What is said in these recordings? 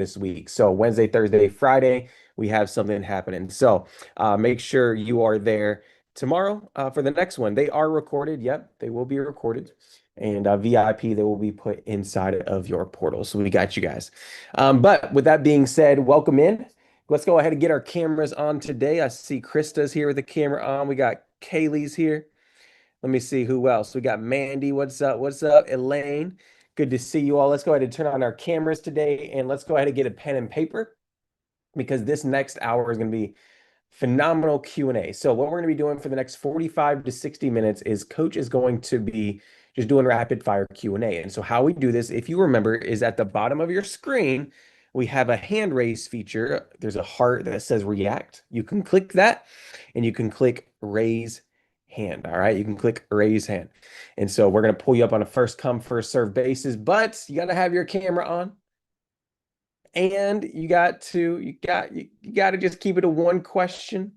this week. So Wednesday, Thursday, Friday, we have something happening. So make sure you are there tomorrow for the next one. They are recorded. Yep, they will be recorded. And VIP, they will be put inside of your portal. So we got you guys. But with that being said, welcome in. Let's go ahead and get our cameras on today. I see Krista's here with the camera on. We got Kaylee's here. Let me see who else. We got Mandy. What's up? What's up? Elaine. Good to see you all. Let's go ahead and turn on our cameras today and let's go ahead and get a pen and paper because this next hour is going to be phenomenal Q&A. So what we're going to be doing for the next 45 to 60 minutes is Coach is going to be just doing rapid fire Q&A. And so how we do this, if you remember, is at the bottom of your screen, we have a hand raise feature. There's a heart that says react. You can click that and you can click raise hand. All right. You can click raise hand. And so we're going to pull you up on a first come, first serve basis, but you got to have your camera on. And you got to just keep it to one question.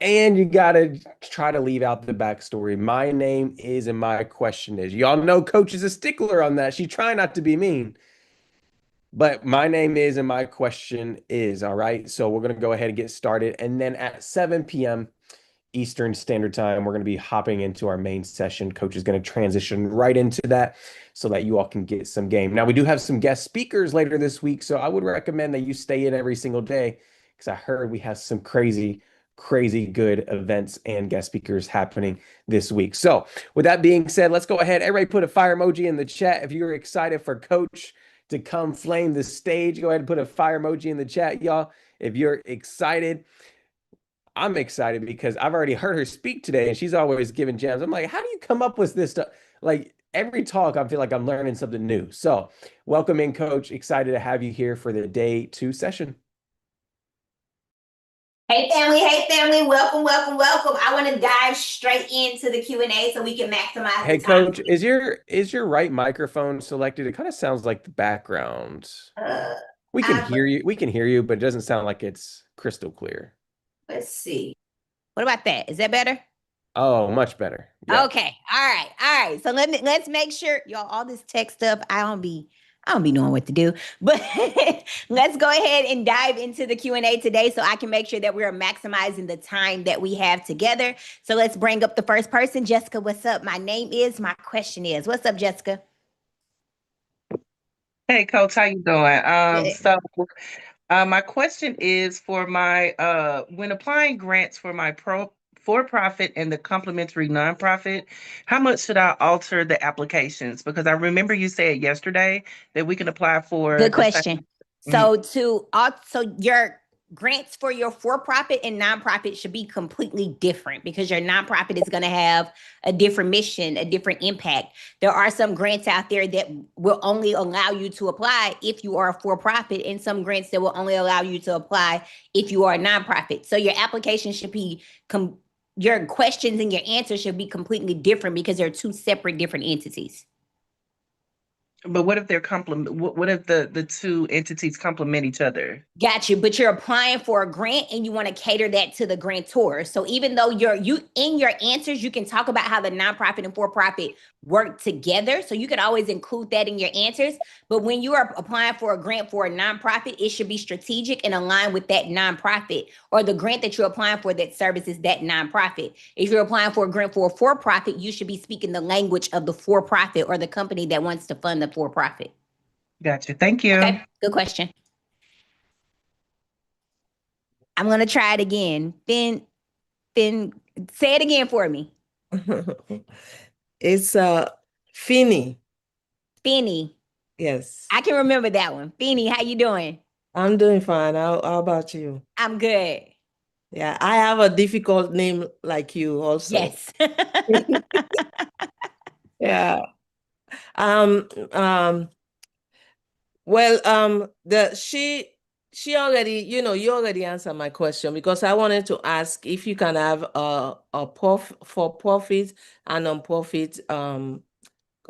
And you got to try to leave out the backstory. My name is and my question is. Y'all know Coach is a stickler on that. She try not to be mean. But my name is and my question is. All right. So we're going to go ahead and get started. And then at 7 p.m. Eastern Standard Time, we're going to be hopping into our main session. Coach is going to transition right into that so that you all can get some game. Now, we do have some guest speakers later this week, so I would recommend that you stay in every single day because I heard we have some crazy good events and guest speakers happening this week. So with that being said, let's go ahead. Everybody put a fire emoji in the chat. If you're excited for Coach to come flame the stage, go ahead and put a fire emoji in the chat, y'all. If you're excited, I'm excited because I've already heard her speak today and she's always giving gems. I'm like, how do you come up with this stuff? Like every talk, I feel like I'm learning something new. So welcome in, Coach. Excited to have you here for the day 2 session. Hey family, welcome. I want to dive straight into the Q&A so we can maximize Hey, the time. Coach, is your right microphone selected? It kind of sounds like the background. We can hear you, but it doesn't sound like it's crystal clear. Let's see. What about that? Is that better? Oh, much better. Yeah. Okay. All right. So let's make sure, y'all, all this tech stuff, I don't be knowing what to do, but let's go ahead and dive into the Q&A today so I can make sure that we are maximizing the time that we have together. So let's bring up the first person. Jessica, what's up? My name is, my question is. What's up, Jessica? Hey, Coach, how you doing? So my question is for my when applying grants for my for-profit and the complementary nonprofit, how much should I alter the applications? Because I remember you said yesterday that we can apply for. Good question. So your grants for your for-profit and nonprofit should be completely different because your nonprofit is going to have a different mission, a different impact. There are some grants out there that will only allow you to apply if you are a for-profit, and some grants that will only allow you to apply if you are a nonprofit. So your application should be your questions and your answers should be completely different because they're two separate different entities. But what if they're what if the two entities complement each other? Got you. But you're applying for a grant and you want to cater that to the grantor. So even though you in your answers, you can talk about how the nonprofit and for-profit work together. So you can always include that in your answers. But when you are applying for a grant for a nonprofit, it should be strategic and aligned with that nonprofit or the grant that you're applying for that services that nonprofit. If you're applying for a grant for a for-profit, you should be speaking the language of the for-profit or the company that wants to fund the for-profit. Gotcha. Thank you. Okay, good question. I'm going to try it again. Then say it again for me. It's Finny. Finny. Yes. I can remember that one. Finny, how you doing? I'm doing fine. How about you? I'm good. Yeah, I have a difficult name like you also. Yes. Yeah. She already, you already answered my question because I wanted to ask if you can have a for-profit and non-profit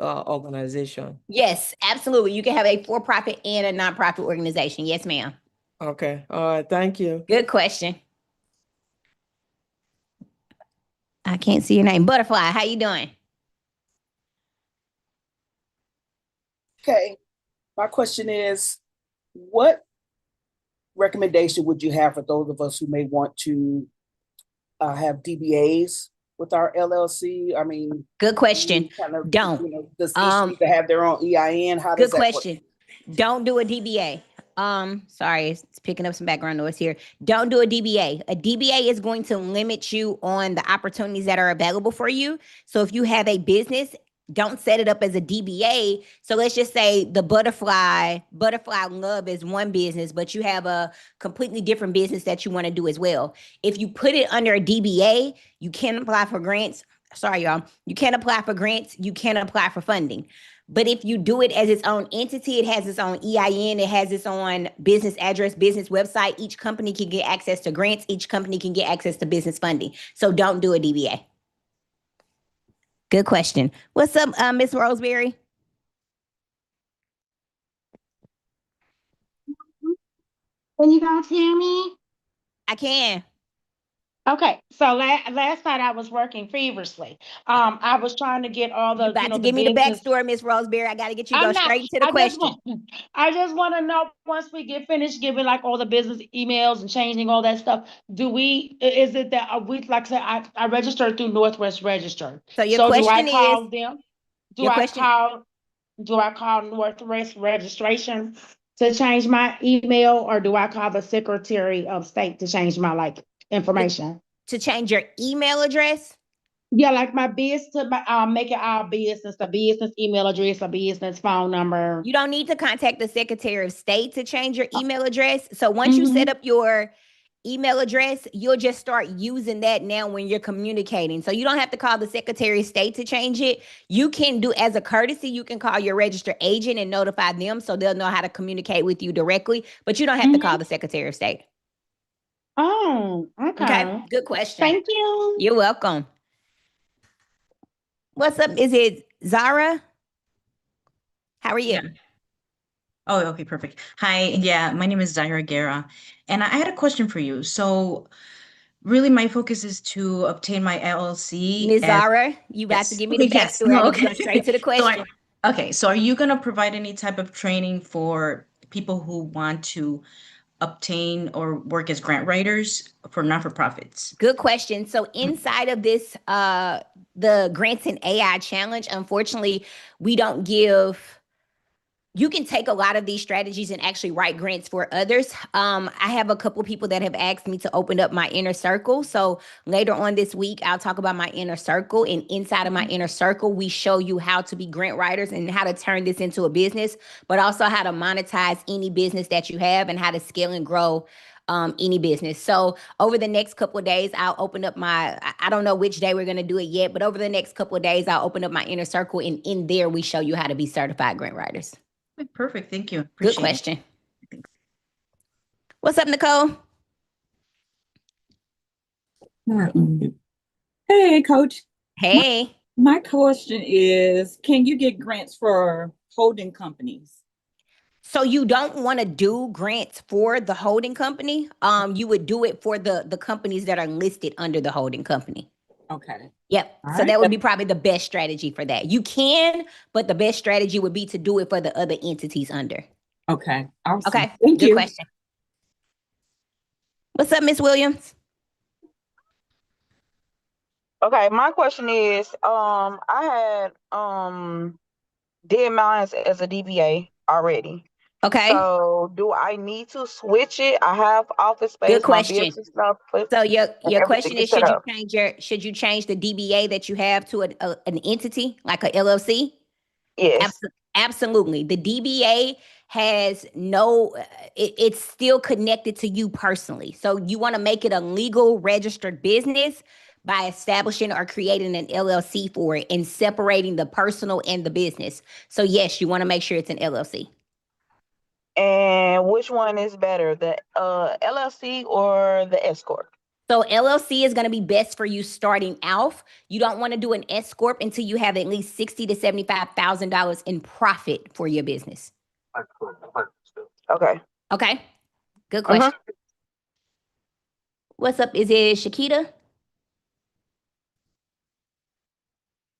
organization. Yes, absolutely. You can have a for-profit and a nonprofit organization. Yes, ma'am. Okay. All right. Thank you. Good question. I can't see your name. Butterfly, how you doing? Okay. My question is, what recommendation would you have for those of us who may want to have DBAs with our LLC? I mean, good question. Don't. Does each need to have their own EIN? How does Good that question. work? Don't do a DBA. Sorry, it's picking up some background noise here. Don't do a DBA. A DBA is going to limit you on the opportunities that are available for you. So if you have a business, don't set it up as a DBA. So let's just say the butterfly love is one business, but you have a completely different business that you want to do as well. If you put it under a DBA, you can't apply for grants. Sorry, y'all. You can't apply for grants. You can't apply for funding. But if you do it as its own entity, it has its own EIN, it has its own business address, business website. Each company can get access to grants. Each company can get access to business funding. So don't do a DBA. Good question. What's up, Miss Roseberry? Can you guys hear me? I can. Okay, so last night I was working feverishly. I was trying to get all You the, about to the give me the business. backstory, Miss Roseberry. I got to get you to go I'm not. straight to the question. I just want to know once we get finished giving like all the business emails and changing all that stuff. Is it that we like I said I registered through Northwest Register. So your So do I question is, call them? your question, Do I call Northwest Registration to change my email, or do I call the Secretary of State to change my like information? to change your email address? Yeah, like my business to make it our business, the business email address, a business phone number. You don't need to contact the Secretary of State to change your email address. So once you Mhm. set up your email address, you'll just start using that now when you're communicating. So you don't have to call the Secretary of State to change it. You can do, as a courtesy, you can call your registered agent and notify them so they'll know how to communicate with you directly, but you don't have to call the Secretary of State. Oh, Okay, okay. good question. Thank you. You're welcome. What's up? Is it Zara? How are you? Yeah. Oh, okay, perfect. Hi, yeah, my name is Zaira Guerra, and I had a question for you. So, really, my focus is to obtain my LLC. Ms. And Zara, you about to yes, give me the okay, yes, backstory. no, I need to okay. go straight to the So question. okay, so are you gonna provide any type of training for people who want to obtain or work as grant writers for not-for-profits? Good question. So inside of this, the Grants in AI challenge, unfortunately, we don't give. You can take a lot of these strategies and actually write grants for others. I have a couple people that have asked me to open up my inner circle. So later on this week, I'll talk about my inner circle. And inside of my inner circle, we show you how to be grant writers and how to turn this into a business, but also how to monetize any business that you have and how to scale and grow any business. So over the next couple of days, I'll open up I don't know which day we're going to do it yet, but over the next couple of days, I'll open up my inner circle. And in there, we show you how to be certified grant writers. Okay, perfect, thank you. Good Appreciate it. question. What's up, Nicole? Hey, Coach. Hey. My question is, can you get grants for holding companies? So you don't want to do grants for the holding company. You would do it for the companies that are listed under the holding company. Okay. Yep. All So right. that would be probably the best strategy for that. You can, but the best strategy would be to do it for the other entities under. Okay. Awesome. Okay. Thank Good you. question. What's up, Miss Williams? Okay, my question is, I had did mine as a DBA already. Okay. So do I need to switch it? I have office space, Good my question. business stuff, So your question everything is, is set up. should you change the DBA that you have to an entity like a LLC? Yes. Absolutely. The DBA has it's still connected to you personally. So you want to make it a legal registered business by establishing or creating an LLC for it and separating the personal and the business. So yes, you want to make sure it's an LLC. And which one is better, the LLC or the S corp? So LLC is going to be best for you starting off. You don't want to do an S corp until you have at least $60,000 to $75,000 in profit for your business. Okay. Okay. Good question. What's up? Is it Shakita?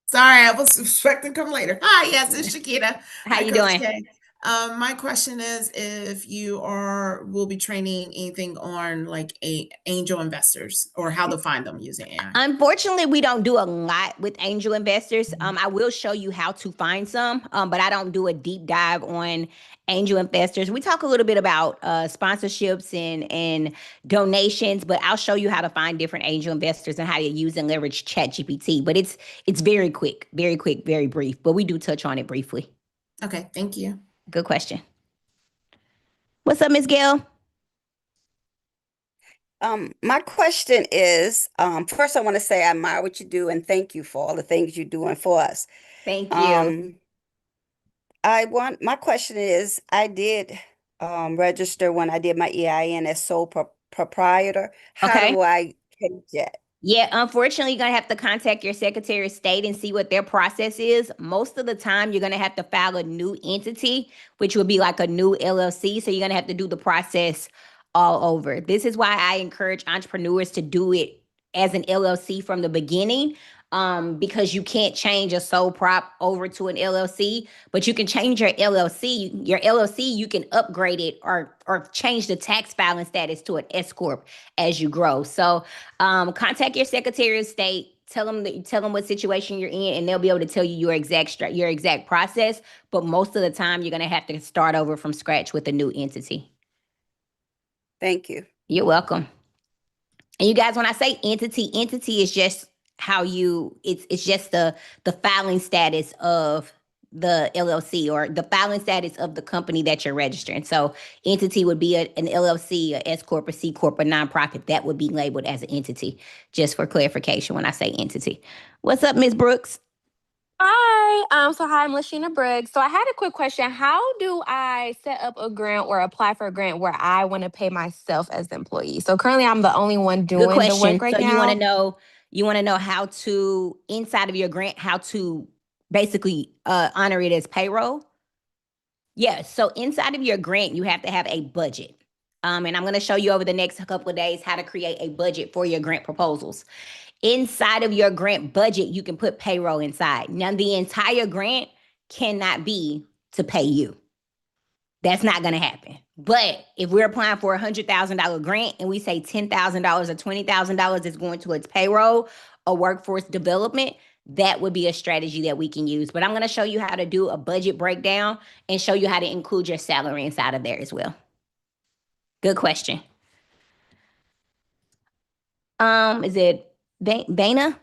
Sorry, I was expecting to come later. Hi, yes, it's Shakita. How Hi, you Coach doing? K. My question is if you will be training anything on like angel investors or how to find them using AI. Unfortunately, we don't do a lot with angel investors. I will show you how to find some, but I don't do a deep dive on angel investors. We talk a little bit about sponsorships and donations, but I'll show you how to find different angel investors and how to use and leverage ChatGPT. But it's very quick, very brief. But we do touch on it briefly. Okay, thank you. Good question. What's up, Ms. Gail? My question is, first I want to say I admire what you do and thank you for all the things you're doing for us. Thank you. My question is, I did register when I did my EIN as sole proprietor. How Okay. do I change that? Yeah, unfortunately, you're going to have to contact your Secretary of State and see what their process is. Most of the time, you're going to have to file a new entity, which would be like a new LLC. So you're going to have to do the process all over. This is why I encourage entrepreneurs to do it as an LLC from the beginning, because you can't change a sole prop over to an LLC, but you can change your LLC. Your LLC, you can upgrade it or change the tax filing status to an S corp as you grow. So contact your Secretary of State. Tell them what situation you're in, and they'll be able to tell you your exact process. But most of the time, you're gonna have to start over from scratch with a new entity. Thank you. You're welcome. And you guys, when I say entity is just how it's just the filing status of the LLC or the filing status of the company that you're registering. So entity would be an LLC, a S corp, a C corp, a nonprofit that would be labeled as an entity. Just for clarification, when I say entity. What's up, Ms. Brooks? Hi. Hi, I'm Lashina Brooks. So I had a quick question. How do I set up a grant or apply for a grant where I want to pay myself as the employee? So currently I'm the only one Good doing the work question. right So now. you want to know how to, inside of your grant, how to basically honor it as payroll? Yeah, so inside of your grant, you have to have a budget. And I'm going to show you over the next couple of days how to create a budget for your grant proposals. Inside of your grant budget, you can put payroll inside. Now, the entire grant cannot be to pay you. That's not going to happen. But if we're applying for a $100,000 grant and we say $10,000 or $20,000 is going towards payroll or workforce development, that would be a strategy that we can use. But I'm going to show you how to do a budget breakdown and show you how to include your salary inside of there as well. Good question. Is it Vanna?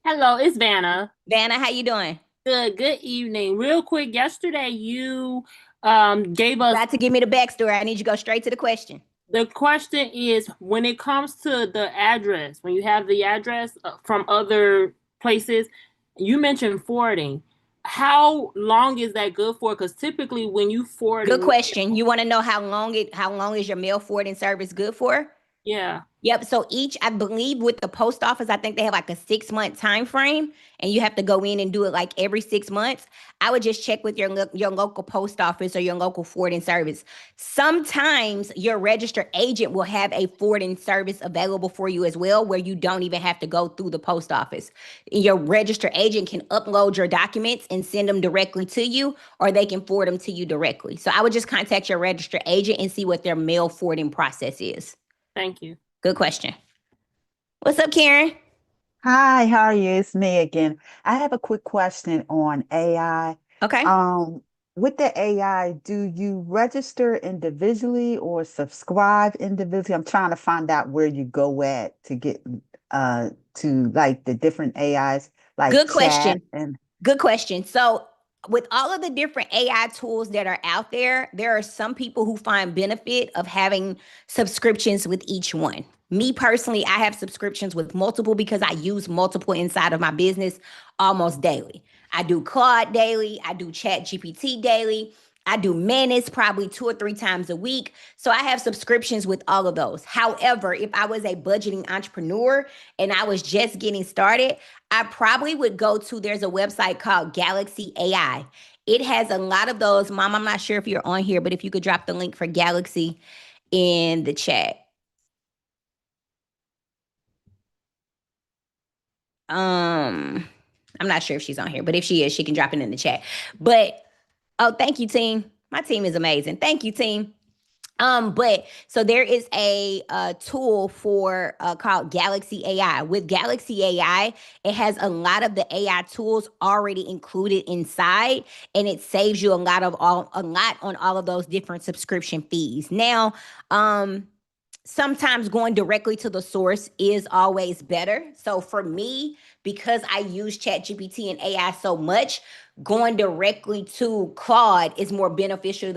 Hello, it's Vanna. Vanna, how you doing? Good evening. Real quick, yesterday you gave us. Got to give me the backstory. I need you to go straight to the question. The question is, when it comes to the address, when you have the address from other places, you mentioned forwarding. How long is that good for? Because typically when you forward. Good question. You want to know how long is your mail forwarding service good for? Yeah. Yep. So I believe with the post office, I think they have like a 6-month time frame, and you have to go in and do it like every 6 months. I would just check with your local post office or your local forwarding service. Sometimes your registered agent will have a forwarding service available for you as well, where you don't even have to go through the post office. Your registered agent can upload your documents and send them directly to you, or they can forward them to you directly. So I would just contact your registered agent and see what their mail forwarding process is. Thank you. Good question. What's up, Karen? Hi, how are you? It's me again. I have a quick question on AI. Okay. With the AI, do you register individually or subscribe individually? I'm trying to find out where you go at to get to like the different AIs, like Good chat question. and Good question. So with all of the different AI tools that are out there, there are some people who find benefit of having subscriptions with each one. Me personally, I have subscriptions with multiple because I use multiple inside of my business almost daily. I do Claude daily. I do Chat GPT daily. I do Manus probably 2 or 3 times a week. So I have subscriptions with all of those. However, if I was a budgeting entrepreneur and I was just getting started, I probably would go to, there's a website called Galaxy AI. It has a lot of those. Mom, I'm not sure if you're on here, but if you could drop the link for Galaxy in the chat. I'm not sure if she's on here, but if she is, she can drop it in the chat. But Oh, thank you, team. My team is amazing. Thank you, team. But so there is a tool for called Galaxy AI. With Galaxy AI, it has a lot of the AI tools already included inside, and it saves you a lot on all of those different subscription fees. Now, sometimes going directly to the source is always better. So for me, because I use ChatGPT and AI so much, going directly to Claude is more beneficial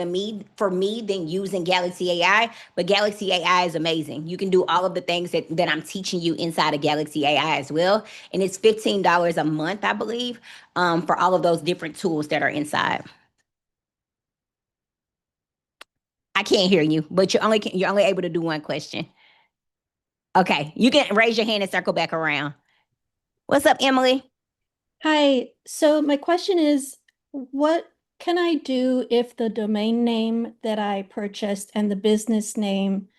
for me than using Galaxy AI. But Galaxy AI is amazing. You can do all of the things that I'm teaching you inside of Galaxy AI as well. And it's $15 a month, I believe, for all of those different tools that are inside. I can't hear you, but you're only able to do one question. Okay, you can raise your hand and circle back around. What's up, Emily? Hi. So my question is, what can I do if the domain name that I purchased and the business name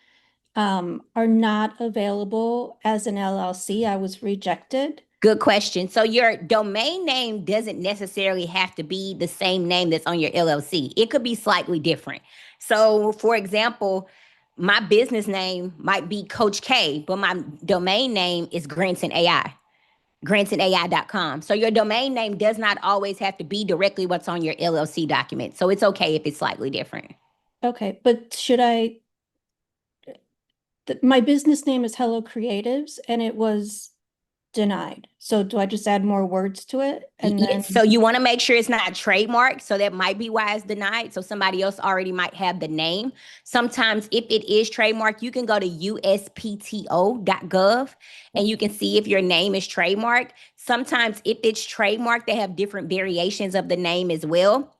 are not available as an LLC? I was rejected. Good question. So your domain name doesn't necessarily have to be the same name that's on your LLC. It could be slightly different. So for example, my business name might be Coach K, but my domain name is Granson AI, gransonai.com. So your domain name does not always have to be directly what's on your LLC document. So it's okay if it's slightly different. Okay, but my business name is Hello Creatives and it was denied. So do I just add more words to it? And then So you want to make sure it's not trademarked. So that might be why it's denied. So somebody else already might have the name. Sometimes if it is trademarked, you can go to uspto.gov and you can see if your name is trademarked. Sometimes if it's trademarked, they have different variations of the name as well,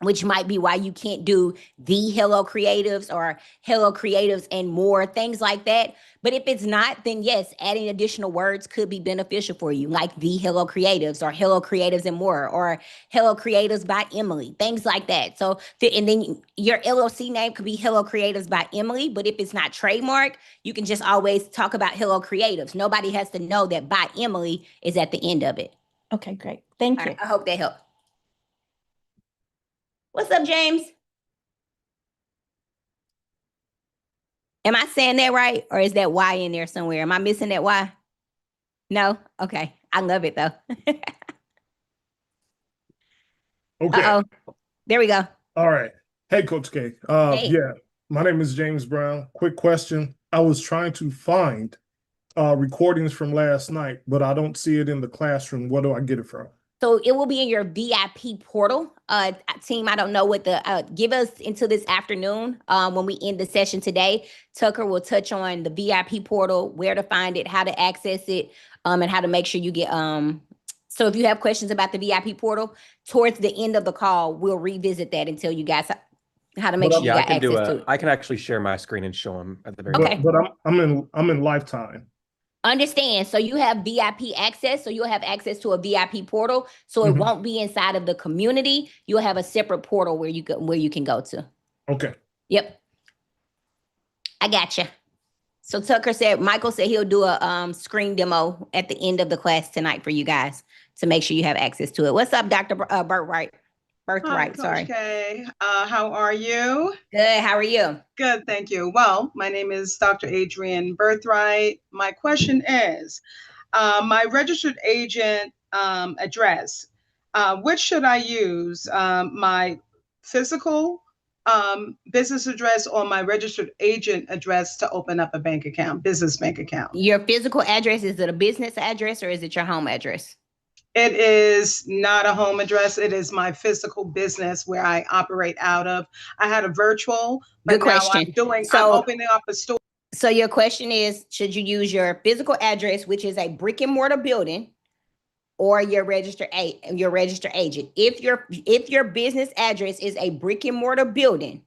which might be why you can't do the Hello Creatives or Hello Creatives and more, things like that. But if it's not, then yes, adding additional words could be beneficial for you, like the Hello Creatives or Hello Creatives and more, or Hello Creatives by Emily, things like that. So, and then your LLC name could be Hello Creatives by Emily, but if it's not trademarked, you can just always talk about Hello Creatives. Nobody has to know that by Emily is at the end of it. Okay, great. Thank you. Right, I hope that helped. What's up, James? Am I saying that right? Or is that Y in there somewhere? Am I missing that Y? No? Okay. I love it though. Okay. Uh-oh. There we go. All right. Hey, Coach K. Hey. Yeah, my name is James Brown. Quick question. I was trying to find recordings from last night, but I don't see it in the classroom. Where do I get it from? So it will be in your VIP portal. Team, I don't know what give us until this afternoon when we end the session today. Tucker will touch on the VIP portal, where to find it, how to access it, and how to make sure you get, so if you have questions about the VIP portal, towards the end of the call, we'll revisit that and tell you guys how to make sure you got access to it. I can actually share my screen and show them at the very Okay. But I'm in lifetime. Understand. So you have VIP access. So you'll have access to a VIP portal. So it won't be inside of the community. You'll have a separate portal where you can go to. Okay. Yep. I got you. So Michael said he'll do a screen demo at the end of the class tonight for you guys to make sure you have access to it. What's up, Dr. Birthright? Hi, Coach K. How are you? Good. How are you? Good, thank you. Well, my name is Dr. Adrienne Birthright. My question is, my registered agent address, which should I use? My physical business address or my registered agent address to open up a bank account, business bank account? Your physical address, is it a business address or is it your home address? It is not a home address. It is my physical business where I operate out of. I had a virtual, but Good question. I'm opening up a store. So your question is, should you use your physical address, which is a brick and mortar building, or your registered agent? If your business address is a brick and mortar building,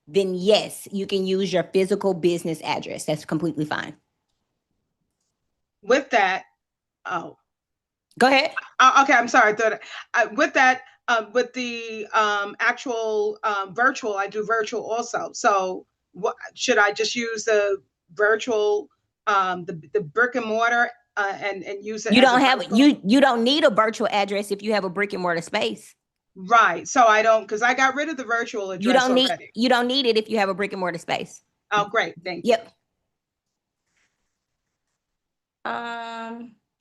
then yes, you can use your physical business address. That's completely fine. With that, go ahead. Okay, I'm sorry. With that, with the actual virtual, I do virtual also. So should I just use the virtual, the brick and mortar and use it? You don't need a virtual address if you have a brick and mortar space. Right. So I don't, because I got rid of the virtual address already. You don't need it if you have a brick and mortar space. Oh, great. Thank you. Yep.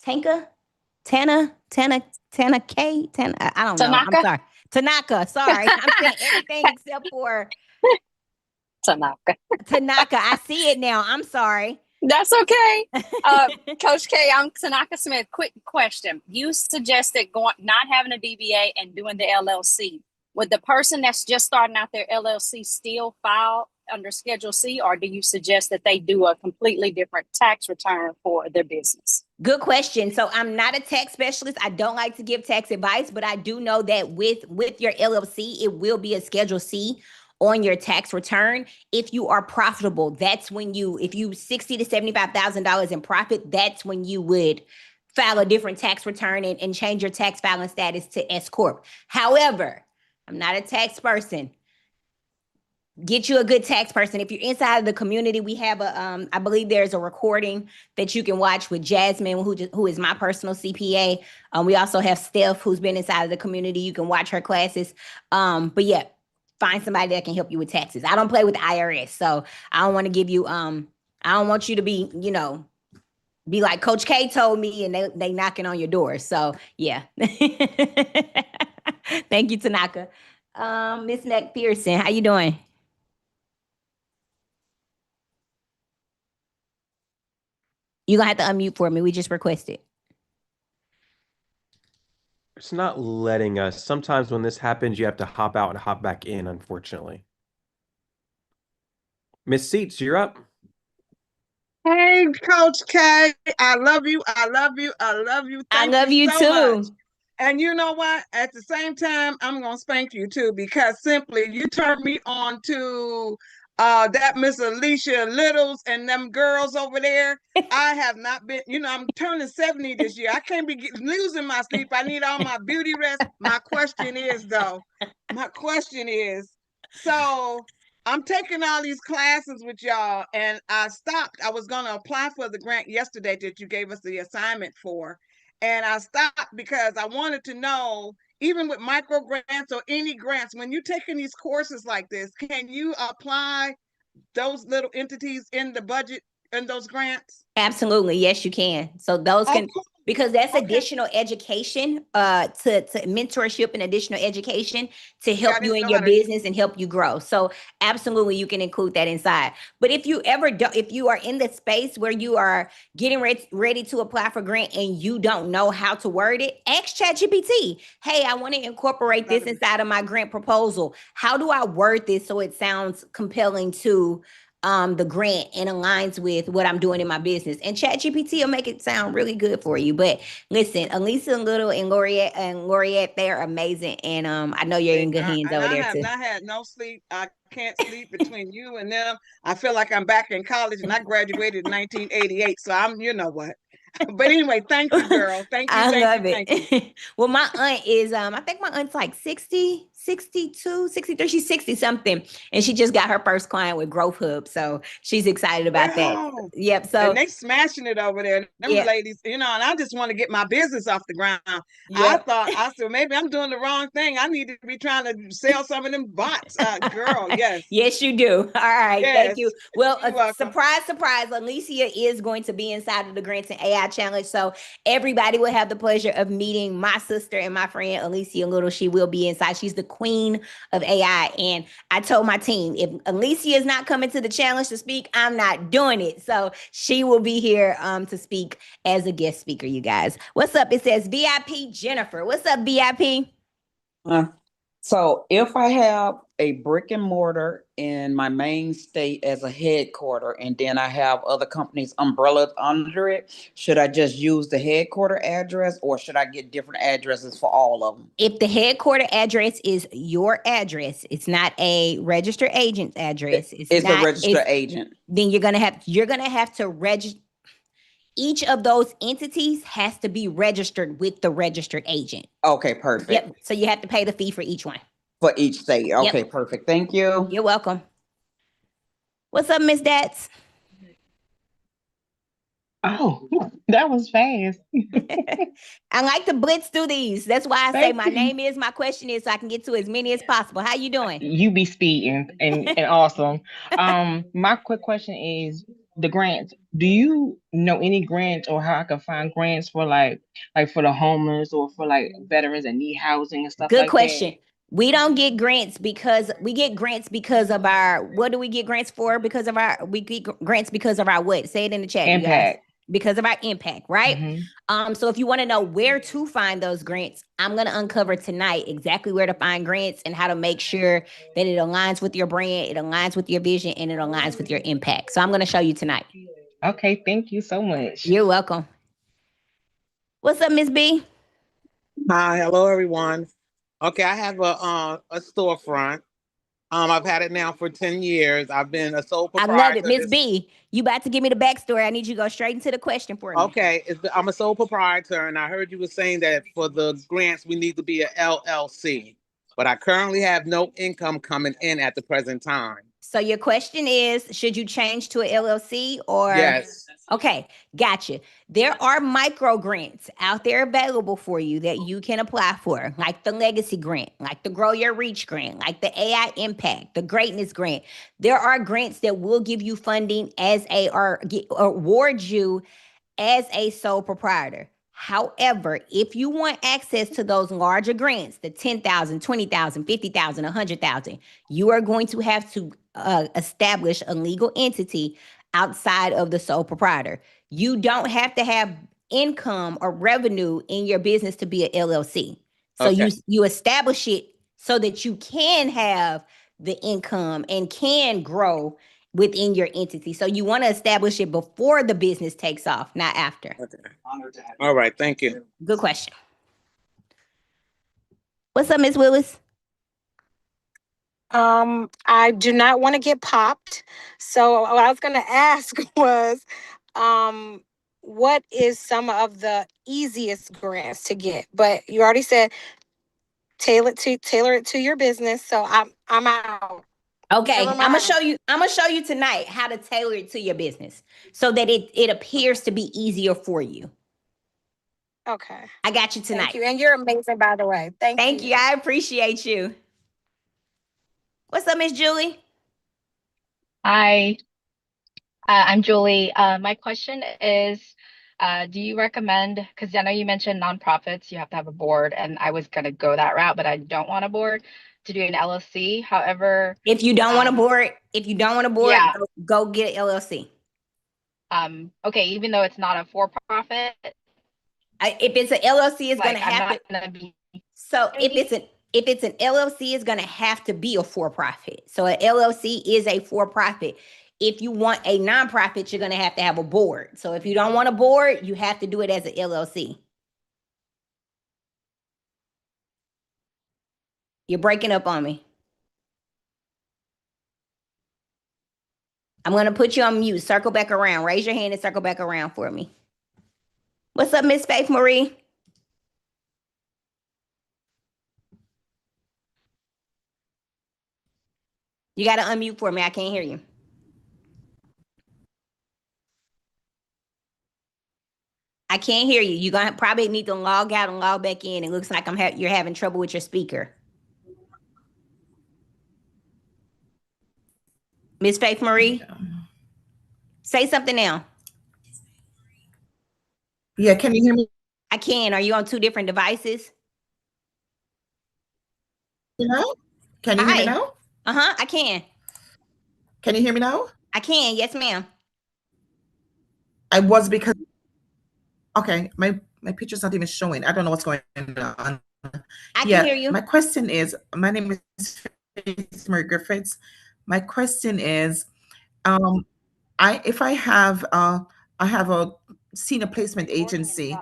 Tanka, Tana K, Tana. I don't know. I'm Tanaka? sorry. Tanaka. Sorry. I'm saying everything except for Tanaka. Tanaka. I see it now. I'm sorry. That's okay. Coach K, I'm Tanaka Smith. Quick question. You suggested not having a DBA and doing the LLC. Would the person that's just starting out their LLC still file under Schedule C, or do you suggest that they do a completely different tax return for their business? Good question. So I'm not a tax specialist. I don't like to give tax advice, but I do know that with your LLC, it will be a Schedule C on your tax return. If you are profitable, that's when if you $60,000 to $75,000 in profit, that's when you would file a different tax return and change your tax filing status to S Corp. However, I'm not a tax person. Get you a good tax person. If you're inside of the community, we have I believe there's a recording that you can watch with Jasmine, who is my personal CPA. We also have Steph, who's been inside of the community. You can watch her classes. But yeah, find somebody that can help you with taxes. I don't play with the IRS, so I don't want to give you, I don't want you to be, be like Coach K told me and they knocking on your door. So yeah. Thank you, Tanaka. Miss McPherson, how you doing? You're going to have to unmute for me. We just requested. It's not letting us. Sometimes when this happens, you have to hop out and hop back in, unfortunately. Miss Seats, you're up. Hey, Coach K, I love you. I love you. I love you. I love you so too. much. And you know what? At the same time, I'm going to spank you too, because simply you turned me on to that Miss Alicia Littles and them girls over there. I have not been, I'm turning 70 this year. I can't be losing my sleep. I need all my beauty rest. My question is, so I'm taking all these classes with y'all, and I stopped. I was going to apply for the grant yesterday that you gave us the assignment for. And I stopped because I wanted to know, even with micro grants or any grants, when you're taking these courses like this, can you apply those little entities in the budget in those grants? Absolutely. Yes, you can. So those can, because that's additional education, to mentorship and additional education to help you in your business and help you grow. So absolutely, you can include that inside. But if you are in the space where you are getting ready to apply for grant and you don't know how to word it, ask ChatGPT. Hey, I want to incorporate this inside of my grant proposal. How do I word this so it sounds compelling to the grant and aligns with what I'm doing in my business? And ChatGPT will make it sound really good for you. But listen, Elisa Little and Laureate, they're amazing. And I know you're in good hands over there too. I have not had no sleep. I can't sleep between you and them. I feel like I'm back in college, and I graduated in 1988. So I'm, you know what. But anyway, thank you, girl. Thank you. I love Thank you. it. Well, my aunt is, I think my aunt's like 60, 62, 63. She's 60 something. And she just got her first client with Growth Hub. So she's excited about that. Yep. So and they smashing it over there. Them ladies, and I just want to get my business off the ground. Yep. I said, maybe I'm doing the wrong thing. I need to be trying to sell some of them bots. Girl, yes. Yes, you do. All right. Yes. Thank you. Well, surprise, surprise. Alicia is going to be inside of the Grants and AI Challenge. So everybody will have the pleasure of meeting my sister and my friend, Alicia Little. She will be inside. She's the queen of AI. And I told my team, if Alicia is not coming to the challenge to speak, I'm not doing it. So she will be here to speak as a guest speaker, you guys. What's up? It says VIP Jennifer. What's up, VIP? So if I have a brick and mortar in my main state as a headquarter, and then I have other companies umbrellas under it, should I just use the headquarter address, or should I get different addresses for all of them? If the headquarter address is your address, it's not a registered agent's address. It's a registered agent. Then you're gonna have to register. Each of those entities has to be registered with the registered agent. Okay, perfect. Yep. So you have to pay the fee for each one. For each state. Okay, perfect. Thank you. You're welcome. What's up, Miss Dats? Oh, that was fast. I like to blitz through these. That's why I say Thank my you. name is, my question is, so I can get to as many as possible. How you doing? You be speeding and awesome. My quick question is the grants. Do you know any grants or how I can find grants for like for the homeless or for like veterans that need housing and stuff Good like question. that? We don't get grants because we get grants because of our, what do we get grants for? Because of our, we get grants because of our what? Say it in the chat, you guys. Impact. Because of our impact, right? Mm-hmm. So if you want to know where to find those grants, I'm going to uncover tonight exactly where to find grants and how to make sure that it aligns with your brand, it aligns with your vision, and it aligns with your impact. So I'm going to show you tonight. Okay, thank you so much. You're welcome. What's up, Miss B? Hi, hello everyone. Okay, I have a storefront. I've had it now for 10 years. I've been a sole I proprietor. love it. Miss B, you about to give me the backstory. I need you to go straight into the question for me. Okay, I'm a sole proprietor, and I heard you were saying that for the grants we need to be a LLC, but I currently have no income coming in at the present time. So your question is, should you change to an LLC or? Yes. Okay, gotcha. There are micro grants out there available for you that you can apply for, like the Legacy Grant, like the Grow Your Reach Grant, like the AI Impact, the Greatness Grant. There are grants that will give you funding as a, or award you as a sole proprietor. However, if you want access to those larger grants, the 10,000, 20,000, 50,000, 100,000, you are going to have to establish a legal entity outside of the sole proprietor. You don't have to have income or revenue in your business to be an LLC. So Okay. you establish it so that you can have the income and can grow within your entity. So you want to establish it before the business takes off, not after. Okay. All right, thank you. Good question. What's up, Miss Willis? I do not want to get popped. So what I was going to ask was, what is some of the easiest grants to get? But you already said tailor it to your business. So I'm out. Okay, Never I'm gonna show mind. you. I'm gonna show you tonight how to tailor it to your business so that it appears to be easier for you. Okay. I got you tonight. Thank you. And you're amazing, by the way. Thank you. I appreciate you. What's up, Miss Julie? Hi, I'm Julie. My question is, do you recommend, because I know you mentioned nonprofits, you have to have a board, and I was going to go that route, but I don't want a board to do an LLC. However, if you don't want a board, yeah. go get an LLC. Okay, even though it's not a for-profit. If it's an LLC, it's like, gonna have to. Gonna be. So if it's an LLC, it's gonna have to be a for-profit. So an LLC is a for-profit. If you want a nonprofit, you're gonna have a board. So if you don't want a board, you have to do it as an LLC. You're breaking up on me. I'm gonna put you on mute. Circle back around. Raise your hand and circle back around for me. What's up, Miss Faith Marie? You gotta unmute for me. I can't hear you. I can't hear you. You're gonna probably need to log out and log back in. It looks like you're having trouble with your speaker. Miss Faith Marie, say something now. Yeah, can you hear me? I can. Are you on two different devices? You know? Can you hear me now? I can. Can you hear me now? I can. Yes, ma'am. I was because okay, my picture's not even showing. I don't know what's going on. I can hear you. My question is, my name is Mary Griffiths. My question is, I have a senior placement agency,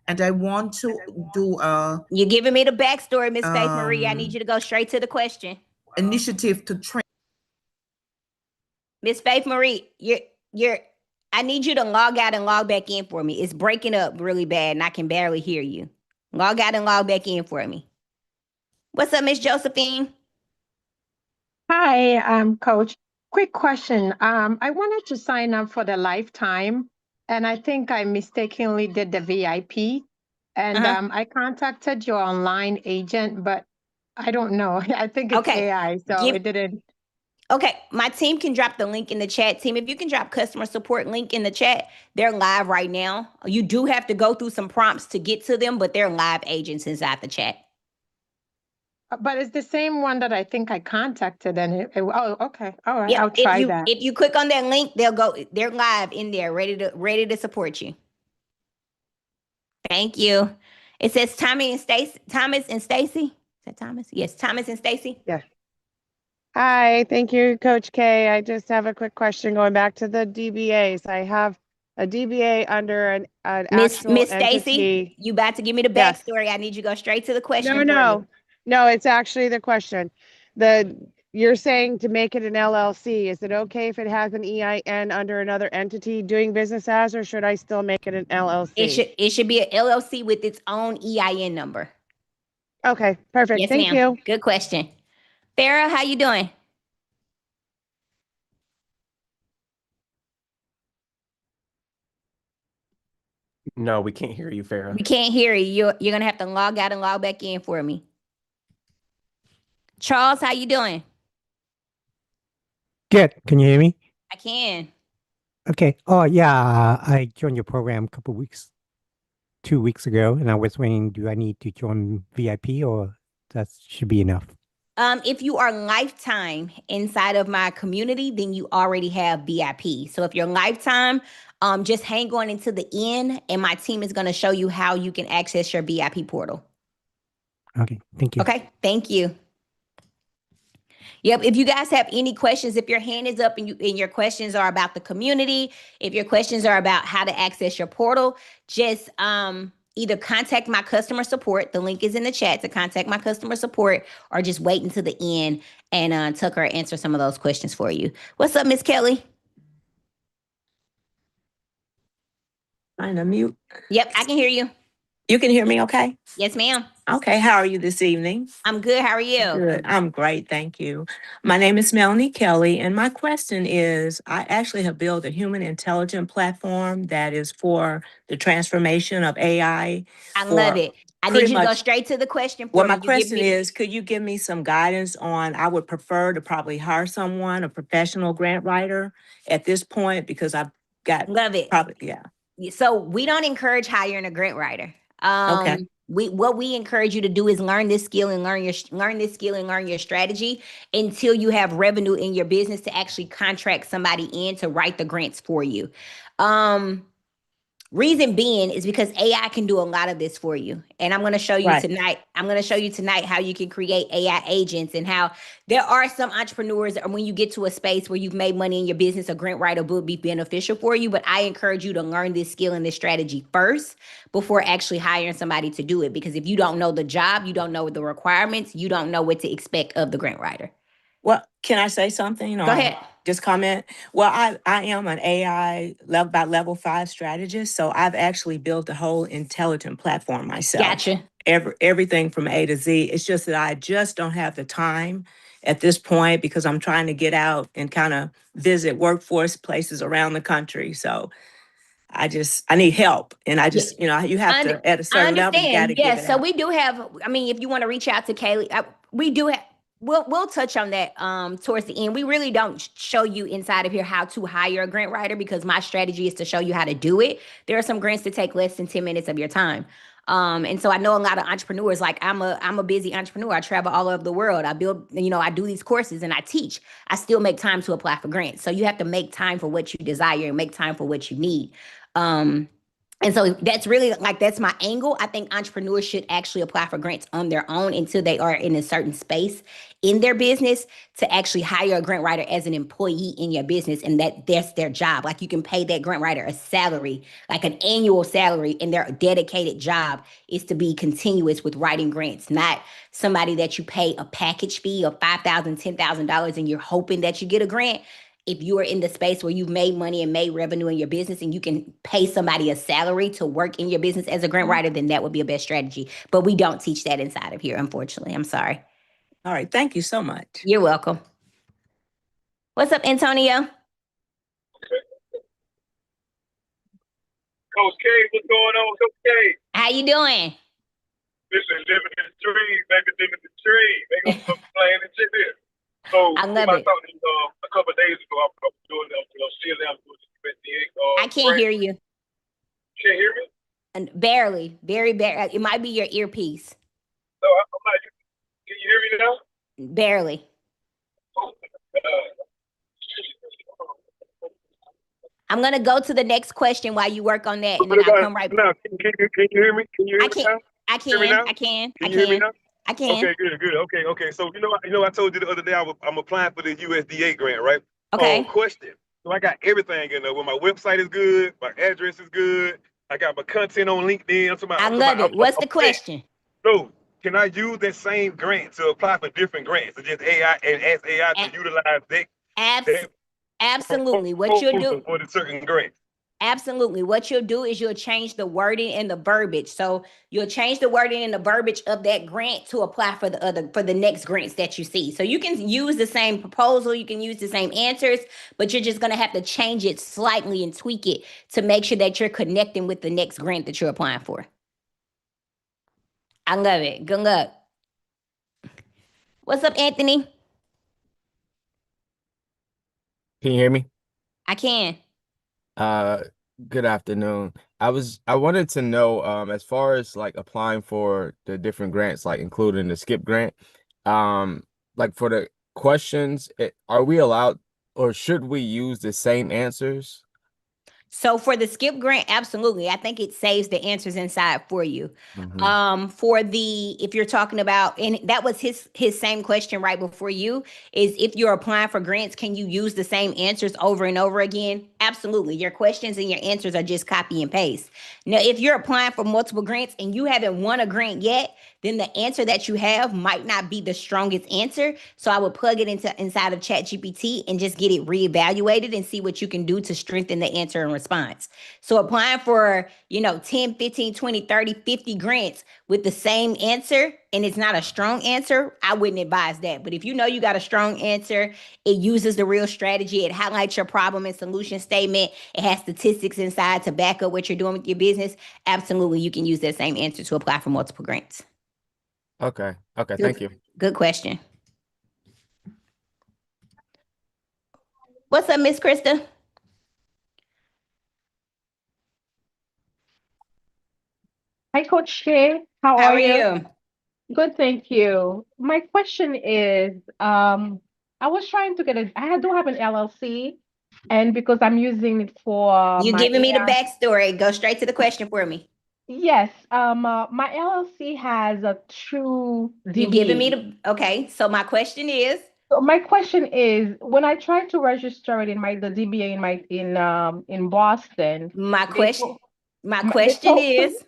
and I want to do a. You're giving me the backstory, Miss Faith Marie. I need you to go straight to the question. Initiative to train. Miss Faith Marie, you're. I need you to log out and log back in for me. It's breaking up really bad, and I can barely hear you. Log out and log back in for me. What's up, Miss Josephine? Hi, Coach. Quick question. I wanted to sign up for the lifetime and I think I mistakenly did the VIP. And I contacted your online agent, but I don't know. I think it's Okay. AI, so it didn't. Okay, my team can drop the link in the chat. Team, if you can drop customer support link in the chat, they're live right now. You do have to go through some prompts to get to them, but they're live agents inside the chat. But it's the same one that I think I contacted, and oh, okay, all right, Yeah, I'll try if that. if you click on that link, they're live in there, ready to support you. Thank you. It says Thomas and Stacy. Is that Thomas? Yes, Thomas and Stacy. Yeah. Hi, thank you, Coach K. I just have a quick question going back to the DBAs. I have a DBA under an actual Miss entity. Stacy, you about to give me the Yes. backstory. I need you to go straight to the question. No, it's actually the question. You're saying to make it an LLC. Is it okay if it has an EIN under another entity doing business as, or should I still make it an LLC? It should be an LLC with its own EIN number. Okay, perfect. Yes, Thank ma'am. you. Good question. Farah, how you doing? No, we can't hear you, Farah. We can't hear you. You're gonna have to log out and log back in for me. Charles, how you doing? Good. Can you hear me? I can. Okay. Oh, yeah. I joined your program a couple weeks, 2 weeks ago, and I was wondering, do I need to join VIP or that should be enough? If you are lifetime inside of my community, then you already have VIP. So if you're lifetime, just hang on into the end, and my team is going to show you how you can access your VIP portal. Okay. Thank you. Okay. Thank you. Yep. If you guys have any questions, if your hand is up and your questions are about the community, if your questions are about how to access your portal, just either contact my customer support. The link is in the chat to contact my customer support, or just wait until the end and Tucker will answer some of those questions for you. What's up, Miss Kelly? Trying to mute. Yep, I can hear you. You can hear me okay? Yes, ma'am. Okay, how are you this evening? I'm good. How are you? Good. I'm great, thank you. My name is Melanie Kelly, and my question is, I actually have built a human intelligence platform that is for the transformation of AI. I love it. I need you to go straight to the question for Well, me. my question is, could you give me some guidance on, I would prefer to probably hire someone, a professional grant writer at this point, because I've got. Love it. Probably, yeah. So we don't encourage hiring a grant writer. Okay. What we encourage you to do is learn this skill and learn your strategy until you have revenue in your business to actually contract somebody in to write the grants for you. Reason being is because AI can do a lot of this for you. And I'm going to show you tonight. I'm going to show you tonight how you can create AI agents, and how there are some entrepreneurs, and when you get to a space where you've made money in your business, a grant writer will be beneficial for you. But I encourage you to learn this skill and this strategy first before actually hiring somebody to do it. Because if you don't know the job, you don't know the requirements, you don't know what to expect of the grant writer. Well, can I say something? Go ahead. Just comment. Well, I am an AI level 5 strategist, so I've actually built a whole intelligent platform myself. Gotcha. Everything from A to Z. It's just that I just don't have the time at this point because I'm trying to get out and kind of visit workforce places around the country. So I need help. And I just, you have to, at a certain level, you got to give it So out. we do have, I mean, if you want to reach out to Kaylee, we do have, we'll touch on that towards the end. We really don't show you inside of here how to hire a grant writer, because my strategy is to show you how to do it. There are some grants that take less than 10 minutes of your time. And so I know a lot of entrepreneurs, like I'm a busy entrepreneur. I travel all over the world. I build, I do these courses and I teach. I still make time to apply for grants. So you have to make time for what you desire and make time for what you need. And so that's really that's my angle. I think entrepreneurs should actually apply for grants on their own until they are in a certain space in their business to actually hire a grant writer as an employee in your business. And that's their job. Like, you can pay that grant writer a salary, like an annual salary, and their dedicated job is to be continuous with writing grants, not somebody that you pay a package fee of $5,000, $10,000 and you're hoping that you get a grant. If you are in the space where you've made money and made revenue in your business and you can pay somebody a salary to work in your business as a grant writer, then that would be a best strategy. But we don't teach that inside of here, unfortunately. I'm sorry. All right. Thank you so much. You're welcome. What's up, Antonio? Coach K, what's going on, Coach K? How you doing? Listen, living the dream, baby, living the dream. They gonna playing the shit here. So, I love I it. talked to you a couple of days ago. I'm doing CLM, doing the USDA. I can't hear you. Can't hear me? And barely, very barely. It might be your earpiece. No, I'm not. Can you hear me now? Barely. I'm gonna go to the next question while you work on that, and then I'll come right back. Now, can you hear me? Can you hear I me can. now? I Hear me can. now? I can. Can I you hear me can. now? I can. Okay, good. Okay. So I told you the other day I'm applying for the USDA grant, right? Okay. Question. So I got everything in there. Well, my website is good, my address is good. I got my content on LinkedIn. I love it. What's the question? So can I use that same grant to apply for different grants? Or just AI and ask AI to utilize that Absolutely. What you'll do for the certain grants? Absolutely. What you'll do is you'll change the wording and the verbiage. So you'll change the wording and the verbiage of that grant to apply for the next grants that you see. So you can use the same proposal, you can use the same answers, but you're just going to have to change it slightly and tweak it to make sure that you're connecting with the next grant that you're applying for. I love it. Good luck. What's up, Anthony? Can you hear me? I can. Good afternoon. I wanted to know, as far as like applying for the different grants, like including the skip grant, like for the questions, are we allowed or should we use the same answers? So for the skip grant, absolutely. I think it saves the answers inside for you. Mhm. For the if you're talking about, and that was his same question right before you, is if you're applying for grants, can you use the same answers over and over again? Absolutely. Your questions and your answers are just copy and paste. Now, if you're applying for multiple grants and you haven't won a grant yet, then the answer that you have might not be the strongest answer. So I would plug it inside of ChatGPT and just get it reevaluated and see what you can do to strengthen the answer and response. So applying for, 10, 15, 20, 30, 50 grants with the same answer and it's not a strong answer, I wouldn't advise that. But if you know you got a strong answer, it uses the real strategy, it highlights your problem and solution statement, it has statistics inside to back up what you're doing with your business, absolutely you can use that same answer to apply for multiple grants. Okay. Good, Thank you. Good question. What's up, Miss Krista? Hi, Coach K. How How are are you? you? Good, thank you. My question is, I was trying to get I do have an LLC, and because I'm using it for You my giving me the AI. backstory. Go straight to the question for me. Yes, my LLC has a true You giving me DBA. okay. So my question is, So my question is, when I tried to register it in the DBA in Boston, my they question, told my they question told is,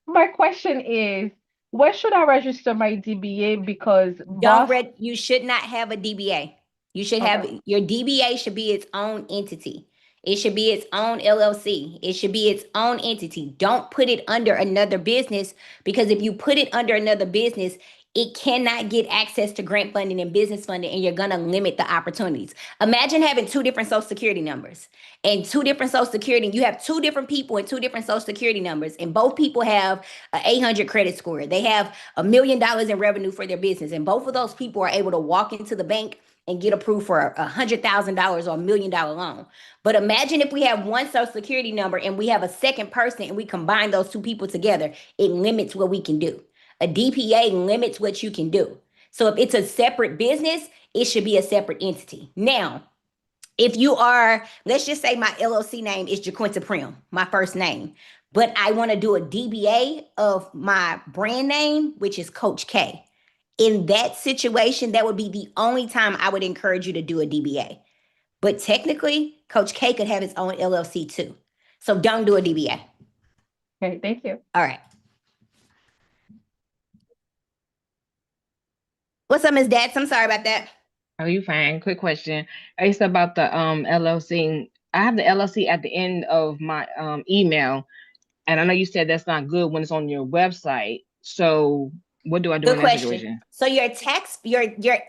my question is, where should I register my DBA? Because Boston. you should not have a DBA. You should have Okay. your DBA should be its own entity. It should be its own LLC. It should be its own entity. Don't put it under another business because if you put it under another business, it cannot get access to grant funding and business funding, and you're going to limit the opportunities. Imagine having two different social security numbers and two different social security. You have two different people and two different social security numbers, and both people have an 800 credit score. They have $1 million in revenue for their business, and both of those people are able to walk into the bank and get approved for $100,000 or $1 million loan. But imagine if we have one social security number and we have a second person and we combine those two people together, it limits what we can do. A DPA limits what you can do. So if it's a separate business, it should be a separate entity. Now, if you are, let's just say my LLC name is Jaquinta Prim, my first name, but I want to do a DBA of my brand name, which is Coach K. In that situation, that would be the only time I would encourage you to do a DBA. But technically, Coach K could have his own LLC too. So don't do a DBA. Okay, thank you. All right. What's up, Ms. Dax? I'm sorry about that. Oh, you fine. Quick question. It's about the LLC. I have the LLC at the end of my email, and I know you said that's not good when it's on your website. So what do I do Good in that question. situation? So your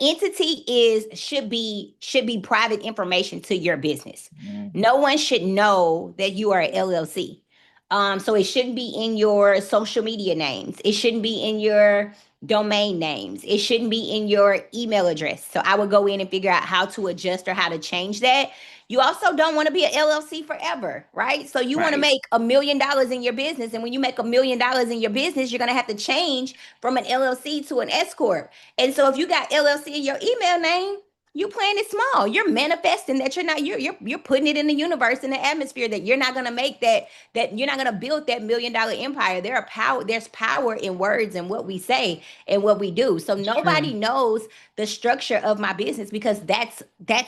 entity should be private information to your business. No one should know that you are an LLC. So it shouldn't be in your social media names. It shouldn't be in your domain names. It shouldn't be in your email address. So I would go in and figure out how to adjust or how to change that. You also don't want to be an LLC forever, right? So you want to make $1 million in your business. And when you make $1 million in your business, you're going to have to change from an LLC to an S Corp. And so if you got LLC in your email name, you playing it small. You're manifesting that you're putting it in the universe, in the atmosphere, that you're not gonna make that you're not gonna build that $1 million empire. There's power in words and what we say and what we do. So nobody knows the structure of my business because that's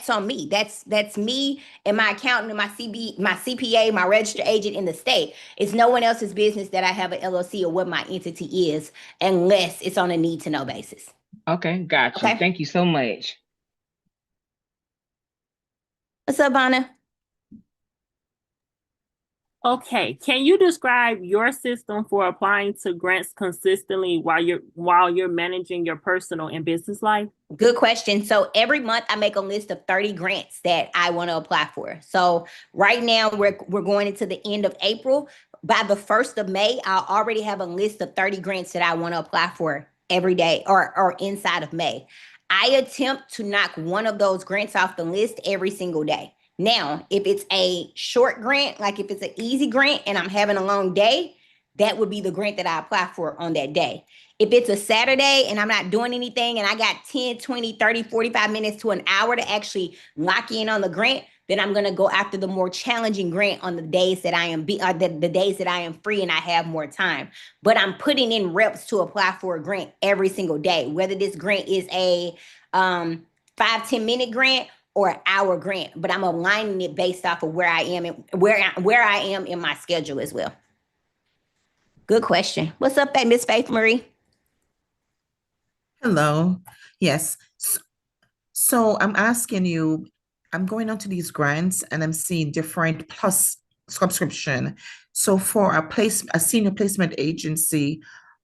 on me. That's me and my accountant and my CPA, my registered agent in the state. It's no one else's business that I have an LLC or what my entity is unless it's on a need to know basis. Okay, gotcha. Okay. Thank you so much. What's up, Anna? Okay, can you describe your system for applying to grants consistently while you're managing your personal and business life? Good question. So every month I make a list of 30 grants that I want to apply for. So right now we're going into the end of April. By the 1st of May, I'll already have a list of 30 grants that I want to apply for every day or inside of May. I attempt to knock one of those grants off the list every single day. Now, if it's a short grant, like if it's an easy grant and I'm having a long day, that would be the grant that I apply for on that day. If it's a Saturday and I'm not doing anything and I got 10, 20, 30, 45 minutes to an hour to actually lock in on the grant, then I'm going to go after the more challenging grant on the days that I am the days that I am free and I have more time. But I'm putting in reps to apply for a grant every single day, whether this grant is a 5-10 minute grant or an hour grant, but I'm aligning it based off of where I am and where I am in my schedule as well. Good question. What's up, Miss Faith Marie? Hello. Yes. So I'm asking you, I'm going onto these grants and I'm seeing different plus subscription. So for a senior placement agency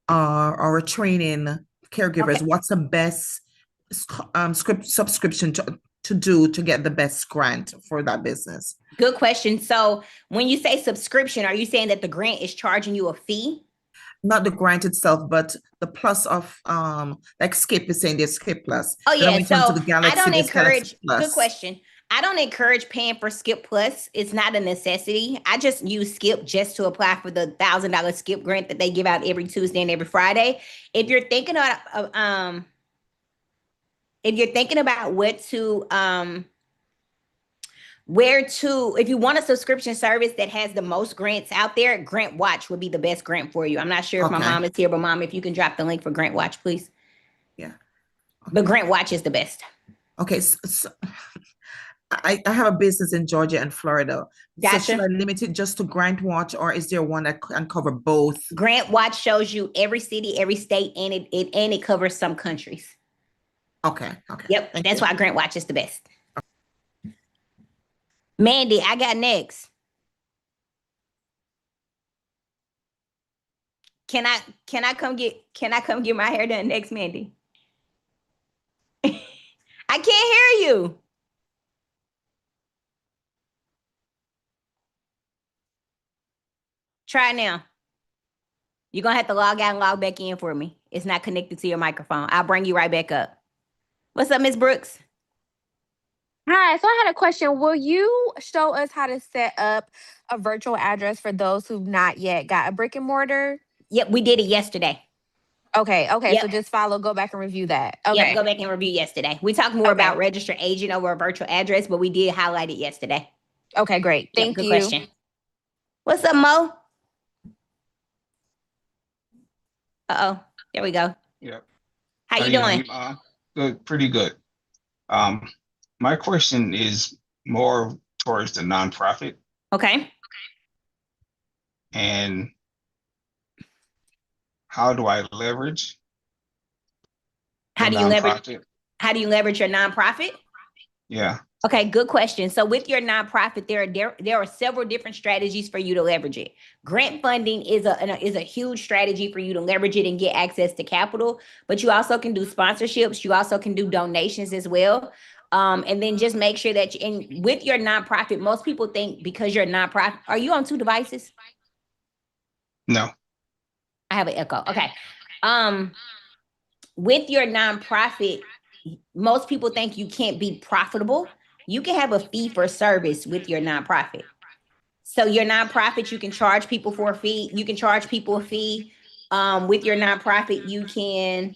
or a training caregivers, what's the best subscription to do to get the best grant for that business? Good question. So when you say subscription, are you saying that the grant is charging you a fee? Not the grant itself, but the plus of like Skip is saying there's Skip Plus. Oh Then I yeah. went on to So the Galaxy, I don't there's Galaxy encourage. Plus. Good question. I don't encourage paying for Skip Plus. It's not a necessity. I just use Skip just to apply for the $1,000 Skip grant that they give out every Tuesday and every Friday. If you're thinking about if you want a subscription service that has the most grants out there, Grant Watch would be the best grant for you. I'm not sure if my mom is here, but Mom, if you can drop the link for Grant Watch, please. Yeah. But Grant Watch is the best. Okay. So I have a business in Georgia and Florida. Gotcha. So should I limit it just to Grant Watch, or is there one that can cover both? Grant Watch shows you every city, every state, and it covers some countries. Okay. Okay. Yep. That's why Grant Watch is the best. Mandy, I got next. Can I come get my hair done next, Mandy? I can't hear you. Try it now. You're gonna have to log out and log back in for me. It's not connected to your microphone. I'll bring you right back up. What's up, Miss Brooks? Hi, so I had a question. Will you show us how to set up a virtual address for those who've not yet got a brick and mortar? Yep, we did it yesterday. Okay, Yep. so just go back and review that. Okay. Yep, go back and review yesterday. We talked more about registered agent over a virtual address, but we did highlight it yesterday. Okay, great. Thank good you. question. What's up, Mo? Uh-oh, there we go. Yep. How you doing? Good, pretty good. My question is more towards the nonprofit. Okay. And how do I leverage? How do you leverage your nonprofit? Yeah. Okay, good question. So with your nonprofit, there are several different strategies for you to leverage it. Grant funding is a huge strategy for you to leverage it and get access to capital, but you also can do sponsorships. You also can do donations as well. And then just make sure that with your nonprofit, most people think because you're a nonprofit, are you on 2 devices? No. I have an echo. Okay. With your nonprofit, most people think you can't be profitable. You can have a fee for service with your nonprofit. So your nonprofit, you can charge people for a fee. You can charge people a fee. With your nonprofit, you can,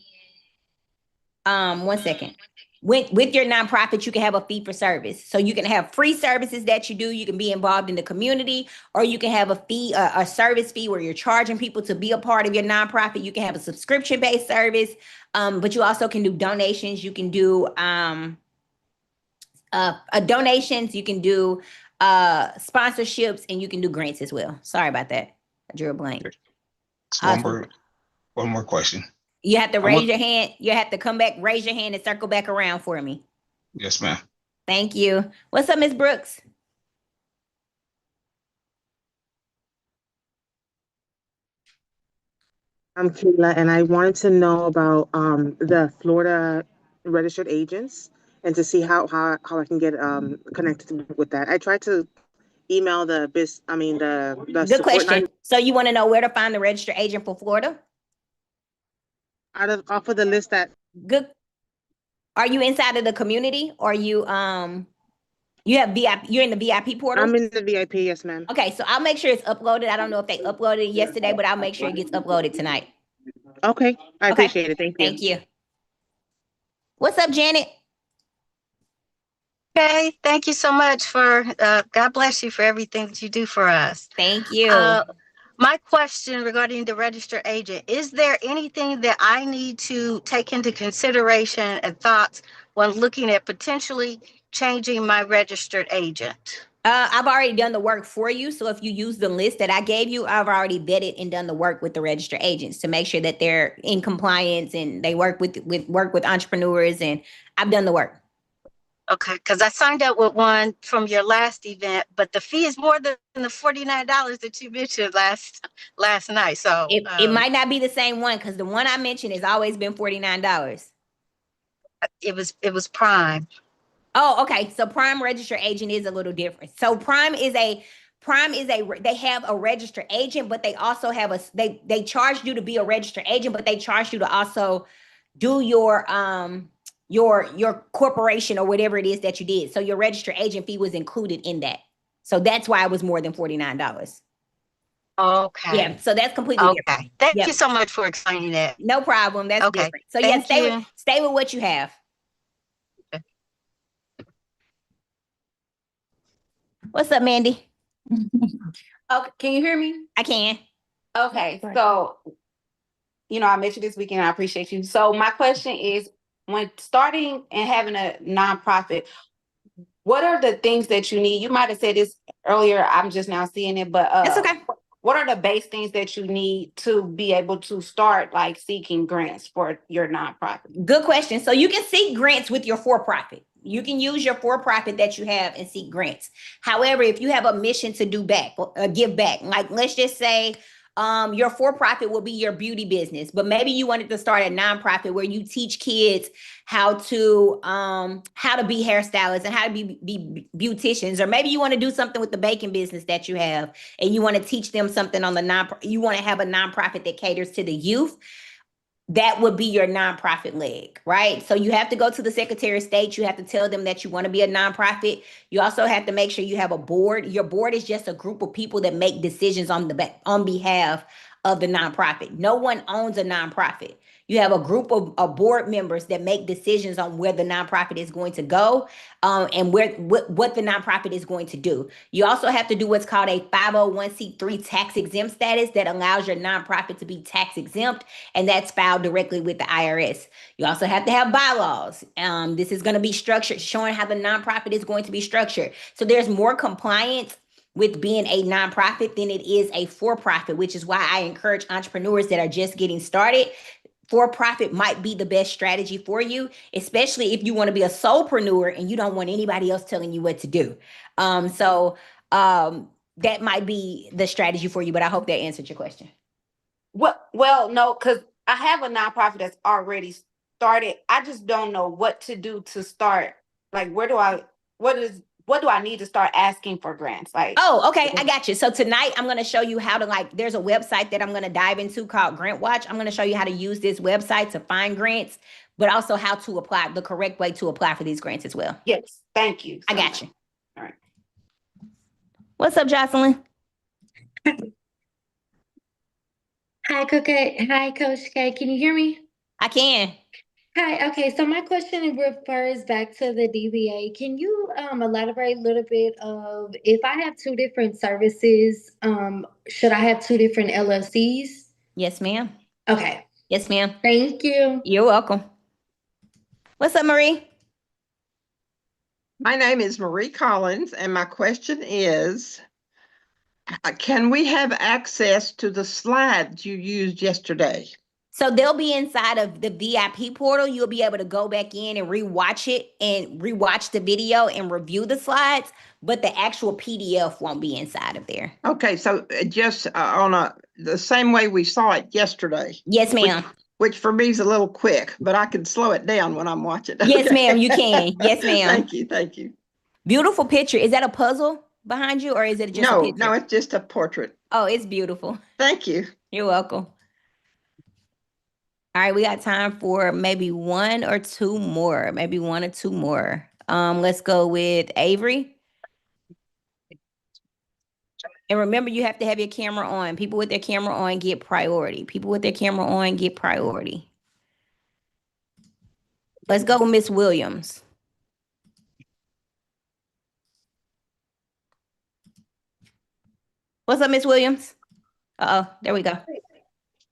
one second. With your nonprofit, you can have a fee for service. So you can have free services that you do. You can be involved in the community, or you can have a fee, a service fee where you're charging people to be a part of your nonprofit. You can have a subscription-based service, but you also can do donations. You can do donations. You can do sponsorships, and you can do grants as well. Sorry about that. I drew a blank. One more question. You have to raise your hand. You have to come back, raise your hand, and circle back around for me. Yes, ma'am. Thank you. What's up, Ms. Brooks? I'm Kayla, and I wanted to know about the Florida registered agents and to see how I can get connected with that. I tried to email the Good support question. line. So you want to know where to find the registered agent for Florida? Off of the list that. Good. Are you inside of the community, or you you have VIP? You're in the VIP portal. I'm in the VIP, yes, ma'am. Okay, so I'll make sure it's uploaded. I don't know if they uploaded it yesterday, but I'll make sure it gets uploaded tonight. Okay, I appreciate it. Thank you. Thank you. What's up, Janet? Okay, thank you so much for, God bless you for everything that you do for us. Thank you. My question regarding the registered agent, is there anything that I need to take into consideration and thoughts when looking at potentially changing my registered agent? I've already done the work for you. So if you use the list that I gave you, I've already vetted and done the work with the registered agents to make sure that they're in compliance and they work with entrepreneurs, and I've done the work. Okay, because I signed up with one from your last event, but the fee is more than the $49 that you mentioned last night. So it might not be the same one, because the one I mentioned has always been $49. It was Prime. Oh, okay. So Prime registered agent is a little different. So Prime is they have a registered agent, but they also have they charge you to be a registered agent, but they charge you to also do your corporation or whatever it is that you did. So your registered agent fee was included in that. So that's why it was more than $49. Okay. Yeah, so that's completely different. Thank you so much for explaining that. No problem. That's different. So Thank yeah, stay with what you have. What's up, Mandy? Okay, can you hear me? I can. Okay, so I met you this weekend. I appreciate you. So my question is, when starting and having a nonprofit, what are the things that you need? You might have said this earlier. I'm just now seeing it, but that's okay. What are the base things that you need to be able to start like seeking grants for your nonprofit? Good question. So you can seek grants with your for-profit. You can use your for-profit that you have and seek grants. However, if you have a mission to do back, give back, like let's just say your for-profit will be your beauty business, but maybe you wanted to start a nonprofit where you teach kids how to be hairstylists and how to be beauticians, or maybe you want to do something with the baking business that you have and you want to teach them something on you want to have a nonprofit that caters to the youth. That would be your nonprofit leg, right? So you have to go to the Secretary of State. You have to tell them that you want to be a nonprofit. You also have to make sure you have a board. Your board is just a group of people that make decisions on behalf of the nonprofit. No one owns a nonprofit. You have a group of board members that make decisions on where the nonprofit is going to go, and what the nonprofit is going to do. You also have to do what's called a 501c3 tax exempt status that allows your nonprofit to be tax exempt, and that's filed directly with the IRS. You also have to have bylaws. This is going to be structured, showing how the nonprofit is going to be structured. So there's more compliance with being a nonprofit than it is a for-profit, which is why I encourage entrepreneurs that are just getting started. For-profit might be the best strategy for you, especially if you want to be a solopreneur and you don't want anybody else telling you what to do. That might be the strategy for you, but I hope that answered your question. Well, no, because I have a nonprofit that's already started. I just don't know what to do to start. Like, what is what do I need to start asking for grants? Like, oh, okay, I got you. So tonight I'm going to show you how to there's a website that I'm going to dive into called Grant Watch. I'm going to show you how to use this website to find grants, but also how to apply, the correct way to apply for these grants as well. Yes, thank you. I got you. All right. What's up, Jocelyn? Hi, Coach K. Hi, Coach K. Can you hear me? I can. Hi. Okay. So my question refers back to the DBA. Can you elaborate a little bit of if I have two different services, should I have two different LLCs? Yes, ma'am. Okay. Yes, ma'am. Thank you. You're welcome. What's up, Marie? My name is Marie Collins, and my question is, can we have access to the slides you used yesterday? So they'll be inside of the VIP portal. You'll be able to go back in and rewatch it and rewatch the video and review the slides, but the actual PDF won't be inside of there. Okay, so just on the same way we saw it yesterday. Yes, ma'am. Which for me is a little quick, but I can slow it down when I'm watching. Yes, Okay. ma'am, you can. Yes, ma'am. Thank you, thank you. Beautiful picture. Is that a puzzle behind you or is it just a picture? No, it's just a portrait. Oh, it's beautiful. Thank you. You're welcome. All right, we got time for maybe one or two more. Maybe one or two more. Let's go with Avery. And remember, you have to have your camera on. People with their camera on get priority. People with their camera on get priority. Let's go with Miss Williams. What's up, Miss Williams? Uh-oh, there we go.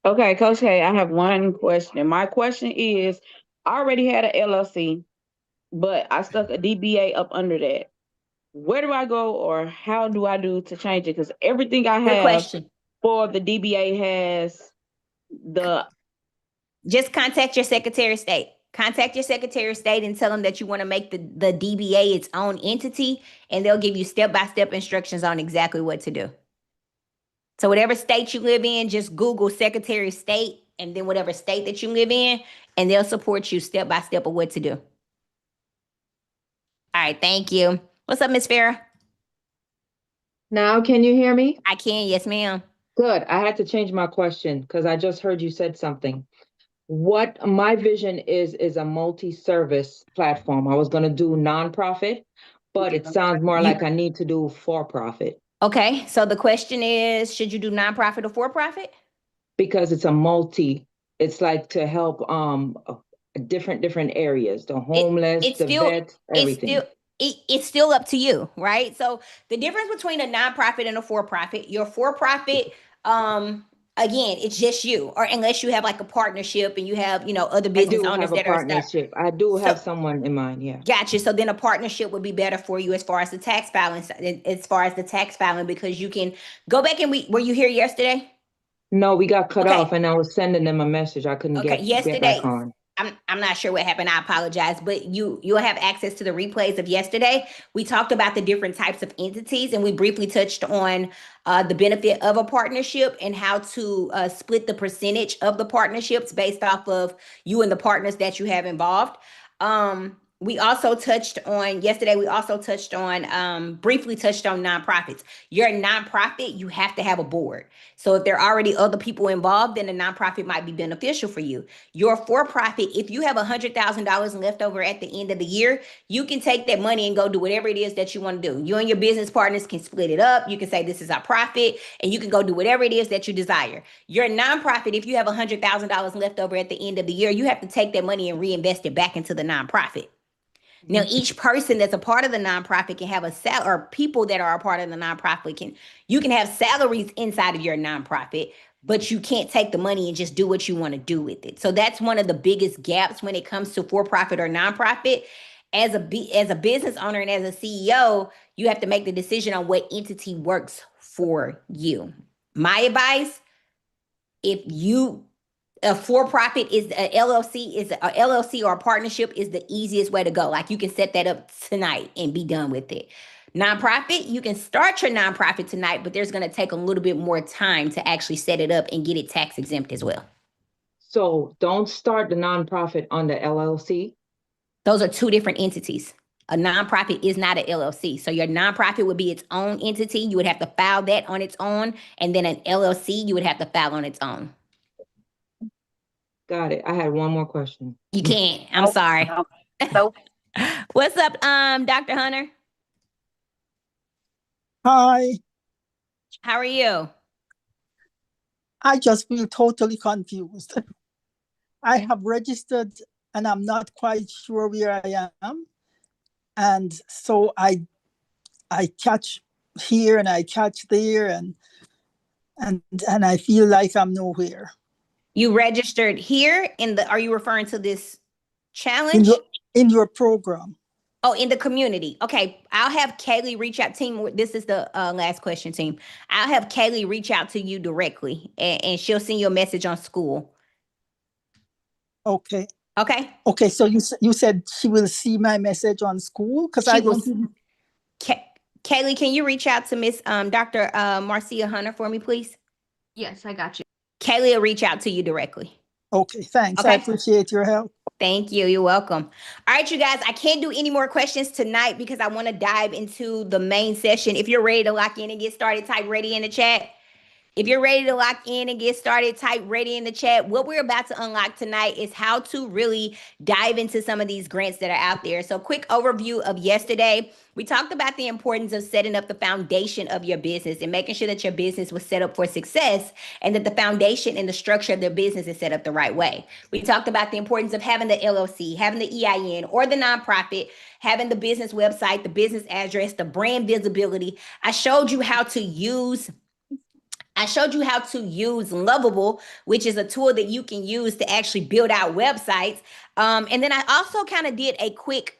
Okay, Coach K, I have one question. My question is, I already had an LLC, but I stuck a DBA up under that. Where do I go or how do I do to change it? Because everything I Good have question. for the DBA has the... Just contact your Secretary of State. Contact your Secretary of State and tell them that you want to make the DBA its own entity, and they'll give you step-by-step instructions on exactly what to do. So whatever state you live in, just Google Secretary of State and then whatever state that you live in, and they'll support you step by step of what to do. All right, thank you. What's up, Miss Farah? Now, can you hear me? I can, yes, ma'am. Good. I had to change my question because I just heard you said something. What my vision is a multi-service platform. I was going to do nonprofit, but it sounds more like I need to do for-profit. Okay, so the question is, should you do nonprofit or for-profit? Because it's it's like to help different areas, the homeless, the vets, everything. It's still up to you, right? So the difference between a nonprofit and a for-profit, your for-profit, again, it's just you, or unless you have like a partnership and you have, other business owners that are partnership. I do have someone in mind, yeah. Gotcha. So then a partnership would be better for you as far as the tax filing, because you can go back and were you here yesterday? No, we got cut off and I was sending them a message. I couldn't get back on. I'm not sure what happened. I apologize, but you'll have access to the replays of yesterday. We talked about the different types of entities and we briefly touched on the benefit of a partnership and how to split the percentage of the partnerships based off of you and the partners that you have involved. We also touched on briefly touched on nonprofits. Your nonprofit, you have to have a board. So if there are already other people involved, then a nonprofit might be beneficial for you. Your for-profit, if you have $100,000 left over at the end of the year, you can take that money and go do whatever it is that you want to do. You and your business partners can split it up. You can say this is our profit, and you can go do whatever it is that you desire. Your nonprofit, if you have $100,000 left over at the end of the year, you have to take that money and reinvest it back into the nonprofit. Now, each person that's a part of the nonprofit can have a salary, or people that are a part of the nonprofit you can have salaries inside of your nonprofit, but you can't take the money and just do what you want to do with it. So that's one of the biggest gaps when it comes to for-profit or nonprofit. As a business owner and as a CEO, you have to make the decision on what entity works for you. My advice, a for-profit is a LLC or a partnership is the easiest way to go. Like you can set that up tonight and be done with it. Nonprofit, you can start your nonprofit tonight, but there's going to take a little bit more time to actually set it up and get it tax exempt as well. So don't start the nonprofit on the LLC. Those are two different entities. A nonprofit is not an LLC. So your nonprofit would be its own entity. You would have to file that on its own. And then an LLC, you would have to file on its own. Got it. I had one more question. You can't. I'm sorry. So What's up, Dr. Hunter? Hi, How are you? I just feel totally confused. I have registered and I'm not quite sure where I am. And so I catch here and I catch there and I feel like I'm nowhere. You registered here are you referring to this In challenge? your program. Oh, in the community. Okay. I'll have Kaylee reach out, team. This is the last question, team. I'll have Kaylee reach out to you directly and she'll send you a message on school. Okay. Okay. Okay, so you said she will see my message on school? Because I don't even... Kaylee, can you reach out to Miss Dr. Marcia Hunter for me, please? Yes, I got you. Kaylee will reach out to you directly. Okay, thanks. I appreciate your help. Thank you. You're welcome. All right, you guys, I can't do any more questions tonight because I want to dive into the main session. If you're ready to lock in and get started, type ready in the chat. If you're ready to lock in and get started, type ready in the chat. What we're about to unlock tonight is how to really dive into some of these grants that are out there. So quick overview of yesterday. We talked about the importance of setting up the foundation of your business and making sure that your business was set up for success and that the foundation and the structure of their business is set up the right way. We talked about the importance of having the LLC, having the EIN or the nonprofit, having the business website, the business address, the brand visibility. I showed you how to use Lovable, which is a tool that you can use to actually build out websites. And then I also kind of did a quick,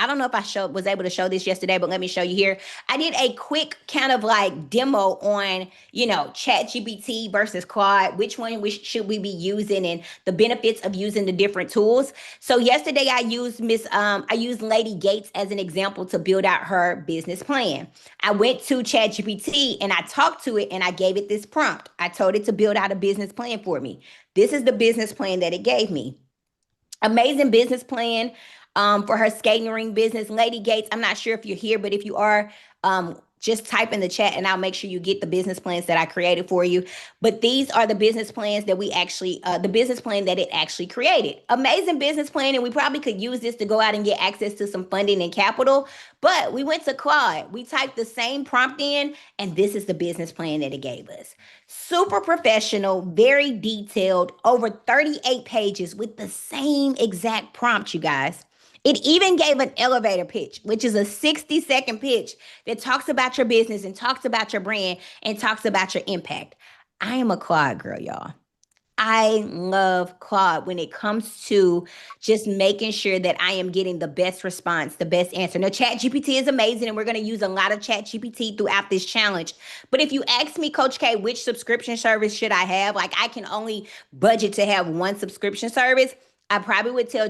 I don't know if I was able to show this yesterday, but let me show you here. I did a quick kind of like demo on, ChatGPT versus Claude, which one should we be using and the benefits of using the different tools. So yesterday I used Lady Gates as an example to build out her business plan. I went to ChatGPT and I talked to it and I gave it this prompt. I told it to build out a business plan for me. This is the business plan that it gave me. Amazing business plan for her skating ring business. Lady Gates, I'm not sure if you're here, but if you are, just type in the chat and I'll make sure you get the business plans that I created for you. But these are the business plans that the business plan that it actually created. Amazing business plan. And we probably could use this to go out and get access to some funding and capital. But we went to Claude. We typed the same prompt in, and this is the business plan that it gave us. Super professional, very detailed, over 38 pages with the same exact prompt, you guys. It even gave an elevator pitch, which is a 60-second pitch that talks about your business and talks about your brand and talks about your impact. I am a Claude girl, y'all. I love Claude when it comes to just making sure that I am getting the best response, the best answer. Now, ChatGPT is amazing, and we're going to use a lot of ChatGPT throughout this challenge. But if you ask me, Coach K, which subscription service should I have? Like, I can only budget to have one subscription service. I probably would tell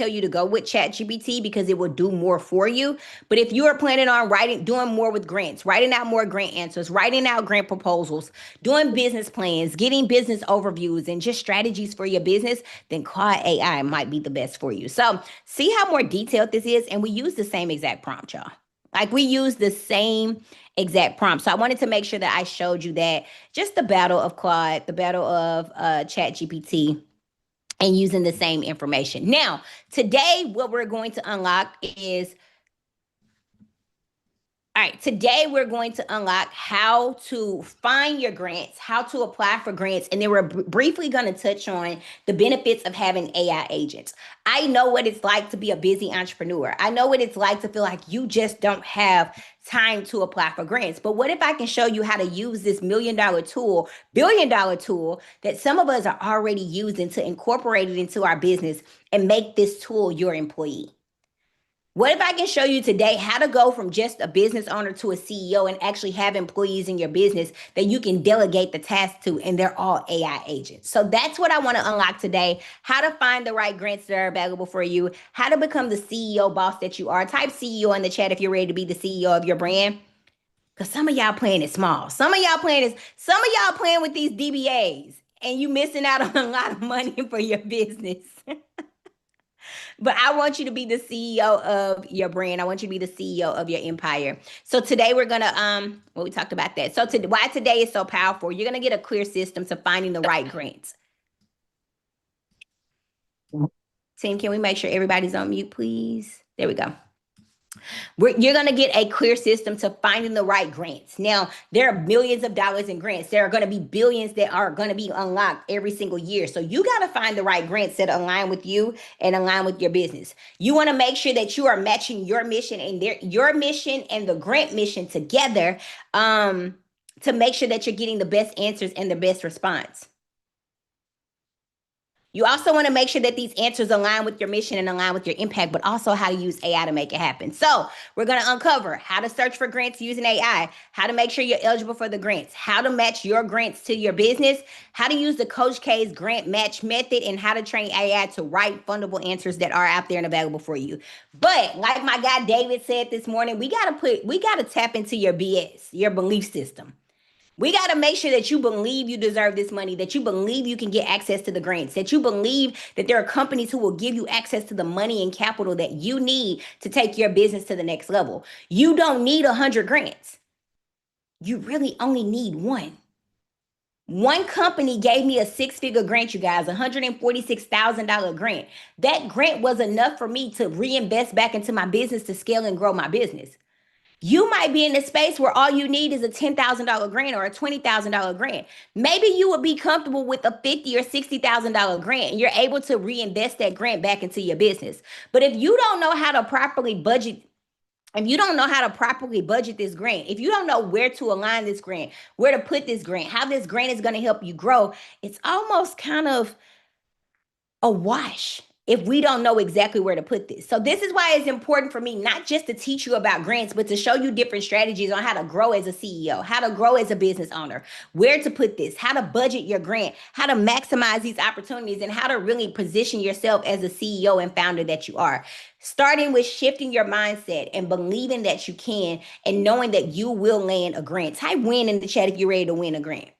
you to go with ChatGPT because it will do more for you. But if you are planning on doing more with grants, writing out more grant answers, writing out grant proposals, doing business plans, getting business overviews, and just strategies for your business, then Claude AI might be the best for you. So see how more detailed this is, and we use the same exact prompt, y'all. Like we use the same exact prompt. So I wanted to make sure that I showed you that just the battle of Claude, the battle of ChatGPT, and using the same information. Now, today, what we're going to unlock is, today we're going to unlock how to find your grants, how to apply for grants, and then we're briefly going to touch on the benefits of having AI agents. I know what it's like to be a busy entrepreneur. I know what it's like to feel like you just don't have time to apply for grants. But what if I can show you how to use this $1 million tool, $1 billion tool that some of us are already using to incorporate it into our business and make this tool your employee? What if I can show you today how to go from just a business owner to a CEO and actually have employees in your business that you can delegate the task to, and they're all AI agents? So that's what I want to unlock today. How to find the right grants that are available for you, how to become the CEO boss that you are. Type CEO in the chat if you're ready to be the CEO of your brand. Because some of y'all playing it small. Some of y'all playing with these DBAs and you missing out on a lot of money for your business. But I want you to be the CEO of your brand. I want you to be the CEO of your empire. So today we're gonna well, we talked about that. So why today is so powerful, you're gonna get a clear system to finding the right grants. Team, can we make sure everybody's on mute, please? There we go. You're going to get a clear system to finding the right grants. Now, there are millions of dollars in grants. There are going to be billions that are going to be unlocked every single year. So you got to find the right grants that align with you and align with your business. You want to make sure that you are matching your mission and your mission and the grant mission together to make sure that you're getting the best answers and the best response. You also want to make sure that these answers align with your mission and align with your impact, but also how to use AI to make it happen. So we're going to uncover how to search for grants using AI, how to make sure you're eligible for the grants, how to match your grants to your business, how to use the Coach K's grant match method, and how to train AI to write fundable answers that are out there and available for you. But like my guy David said this morning, we got to tap into your BS, your belief system. We got to make sure that you believe you deserve this money, that you believe you can get access to the grants, that you believe that there are companies who will give you access to the money and capital that you need to take your business to the next level. You don't need 100 grants. You really only need one. One company gave me a 6-figure grant, you guys, $146,000 grant. That grant was enough for me to reinvest back into my business to scale and grow my business. You might be in a space where all you need is a $10,000 grant or a $20,000 grant. Maybe you would be comfortable with a $50,000 or $60,000 grant and you're able to reinvest that grant back into your business. But if you don't know how to properly budget, this grant, if you don't know where to align this grant, where to put this grant, how this grant is going to help you grow, it's almost kind of a wash if we don't know exactly where to put this. So this is why it's important for me not just to teach you about grants, but to show you different strategies on how to grow as a CEO, how to grow as a business owner, where to put this, how to budget your grant, how to maximize these opportunities, and how to really position yourself as a CEO and founder that you are. Starting with shifting your mindset and believing that you can and knowing that you will land a grant. Type win in the chat if you're ready to win a grant.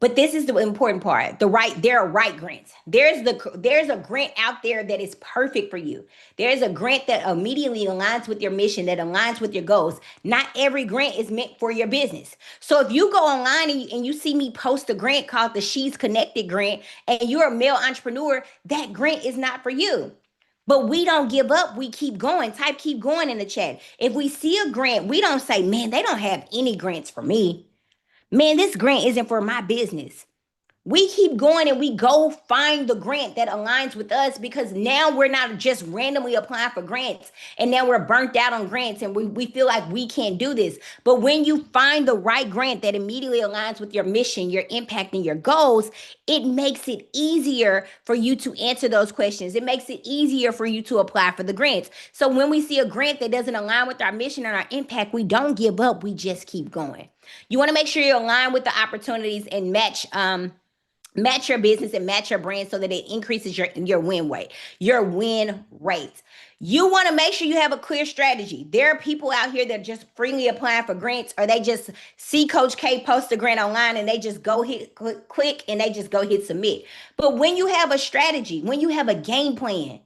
But this is the important part. There are right grants. There's a grant out there that is perfect for you. There's a grant that immediately aligns with your mission, that aligns with your goals. Not every grant is meant for your business. So if you go online and you see me post a grant called the She's Connected grant, and you're a male entrepreneur, that grant is not for you. But we don't give up. We keep going. Type keep going in the chat. If we see a grant, we don't say, man, they don't have any grants for me. Man, this grant isn't for my business. We keep going and we go find the grant that aligns with us, because now we're not just randomly applying for grants and now we're burnt out on grants and we feel like we can't do this. But when you find the right grant that immediately aligns with your mission, your impact, and your goals, it makes it easier for you to answer those questions. It makes it easier for you to apply for the grants. So when we see a grant that doesn't align with our mission and our impact, we don't give up. We just keep going. You want to make sure you align with the opportunities and match your business and match your brand so that it increases your win rate, your win rate. You want to make sure you have a clear strategy. There are people out here that are just freely applying for grants, or they just see Coach K post a grant online and they just go hit click and they just go hit submit. But when you have a strategy, when you have a game plan,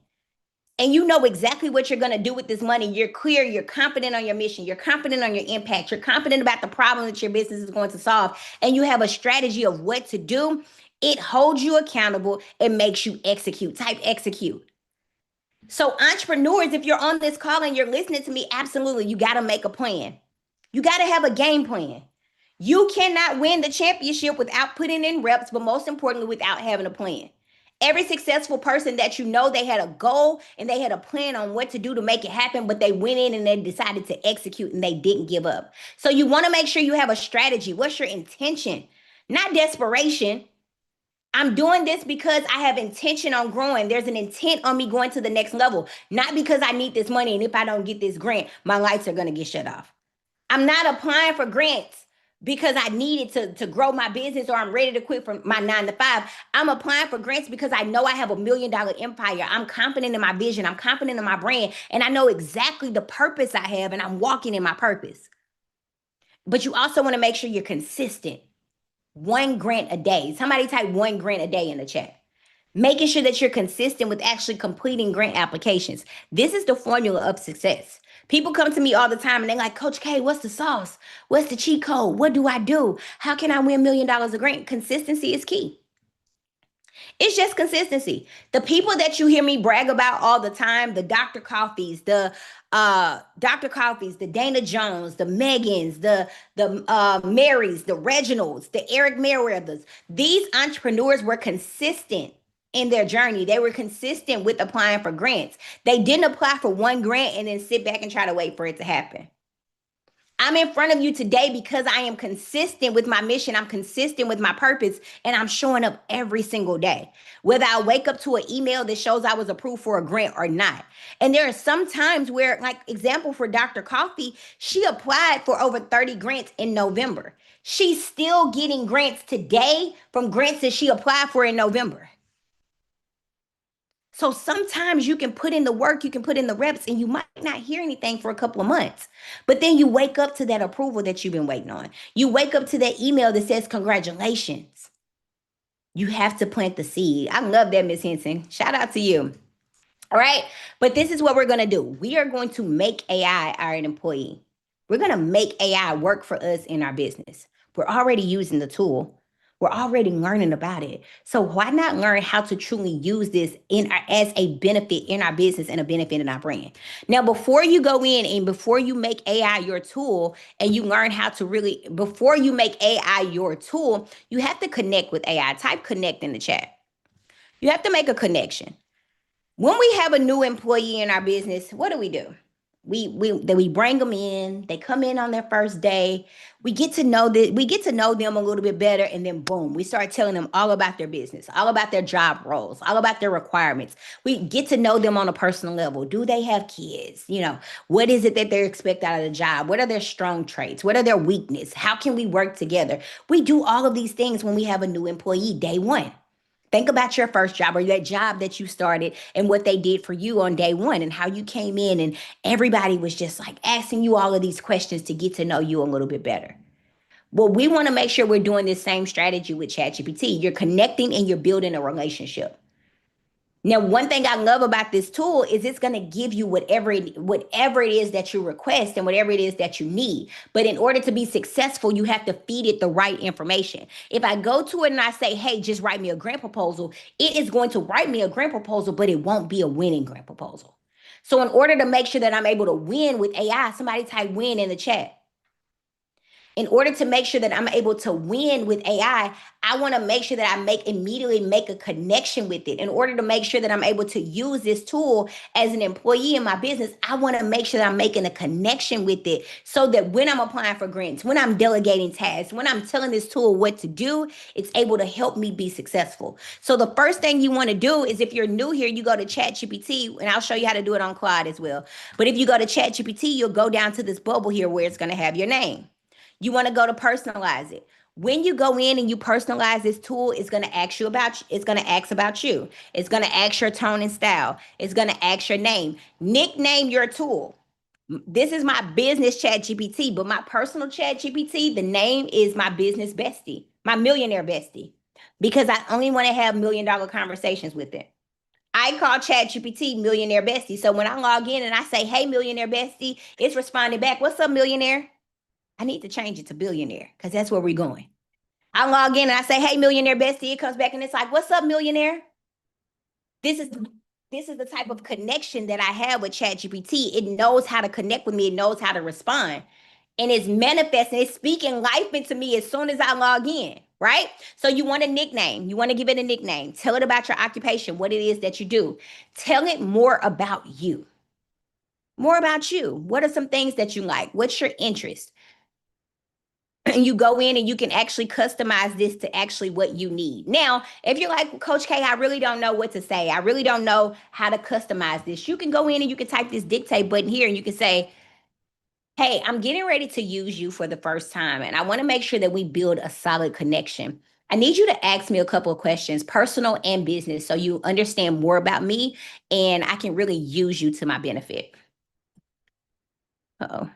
and you know exactly what you're going to do with this money, you're clear, you're confident on your mission, you're confident on your impact, you're confident about the problem that your business is going to solve, and you have a strategy of what to do, it holds you accountable and makes you execute. Type execute. So entrepreneurs, if you're on this call and you're listening to me, absolutely, you got to make a plan. You got to have a game plan. You cannot win the championship without putting in reps, but most importantly, without having a plan. Every successful person that you know, they had a goal and they had a plan on what to do to make it happen, but they went in and they decided to execute and they didn't give up. So you want to make sure you have a strategy. What's your intention? Not desperation. I'm doing this because I have intention on growing. There's an intent on me going to the next level, not because I need this money and if I don't get this grant, my lights are going to get shut off. I'm not applying for grants because I need it to grow my business or I'm ready to quit from my 9-to-5. I'm applying for grants because I know I have $1 million empire. I'm confident in my vision. I'm confident in my brand. And I know exactly the purpose I have and I'm walking in my purpose. But you also want to make sure you're consistent. 1 grant a day. Somebody type 1 grant a day in the chat. Making sure that you're consistent with actually completing grant applications. This is the formula of success. People come to me all the time and they're like, Coach K, what's the sauce? What's the cheat code? What do I do? How can I win $1 million a grant? Consistency is key. It's just consistency. The people that you hear me brag about all the time, the Dr. Coffees, the Dana Jones, the Megans, the Marys, the Reginalds, the Eric Merriweathers. These entrepreneurs were consistent in their journey. They were consistent with applying for grants. They didn't apply for one grant and then sit back and try to wait for it to happen. I'm in front of you today because I am consistent with my mission. I'm consistent with my purpose, and I'm showing up every single day. Whether I wake up to an email that shows I was approved for a grant or not. And there are some times where, like example for Dr. Coffee, she applied for over 30 grants in November. She's still getting grants today from grants that she applied for in November. So sometimes you can put in the work, you can put in the reps, and you might not hear anything for a couple of months. But then you wake up to that approval that you've been waiting on. You wake up to that email that says, congratulations. You have to plant the seed. I love that, Miss Henson. Shout out to you. All right. But this is what we're going to do. We are going to make AI our employee. We're going to make AI work for us in our business. We're already using the tool. We're already learning about it. So why not learn how to truly use this as a benefit in our business and a benefit in our brand? Now, before you go in and before you make AI your tool and you learn how to really, before you make AI your tool, you have to connect with AI. Type connect in the chat. You have to make a connection. When we have a new employee in our business, what do? We bring them in, they come in on their first day. We get to know them a little bit better, and then boom, we start telling them all about their business, all about their job roles, all about their requirements. We get to know them on a personal level. Do they have kids? What is it that they expect out of the job? What are their strong traits? What are their weaknesses? How can we work together? We do all of these things when we have a new employee day one. Think about your first job or that job that you started and what they did for you on day one and how you came in and everybody was just like asking you all of these questions to get to know you a little bit better. Well, we want to make sure we're doing this same strategy with ChatGPT. You're connecting and you're building a relationship. Now, one thing I love about this tool is it's going to give you whatever it is that you request and whatever it is that you need. But in order to be successful, you have to feed it the right information. If I go to it and I say, hey, just write me a grant proposal, it is going to write me a grant proposal, but it won't be a winning grant proposal. So in order to make sure that I'm able to win with AI, somebody type win in the chat. In order to make sure that I'm able to win with AI, I want to make sure that I immediately make a connection with it. In order to make sure that I'm able to use this tool as an employee in my business, I want to make sure that I'm making a connection with it so that when I'm applying for grants, when I'm delegating tasks, when I'm telling this tool what to do, it's able to help me be successful. So the first thing you want to do is if you're new here, you go to ChatGPT, and I'll show you how to do it on Claude as well. But if you go to ChatGPT, you'll go down to this bubble here where it's going to have your name. You want to go to personalize it. When you go in and you personalize this tool, it's going to ask about you. It's going to ask your tone and style. It's going to ask your name. Nickname your tool. This is my business chat GPT, but my personal chat GPT, the name is my business bestie, my millionaire bestie, because I only want to have $1 million conversations with it. I call ChatGPT millionaire bestie. So when I log in and I say, hey, millionaire bestie, it's responding back. What's up, millionaire? I need to change it to billionaire because that's where we're going. I log in and I say, hey, millionaire bestie. It comes back and it's like, what's up, millionaire? This is the type of connection that I have with ChatGPT. It knows how to connect with me. It knows how to respond. And it's manifesting, it's speaking life into me as soon as I log in, right? So you want a nickname. You want to give it a nickname. Tell it about your occupation, what it is that you do. Tell it more about you. More about you. What are some things that you like? What's your interest? And you go in and you can actually customize this to actually what you need. Now, if you're like, Coach K, I really don't know what to say. I really don't know how to customize this. You can go in and you can type this dictate button here and you can say, hey, I'm getting ready to use you for the first time. And I want to make sure that we build a solid connection. I need you to ask me a couple of questions, personal and business, so you understand more about me and I can really use you to my benefit. Uh-oh.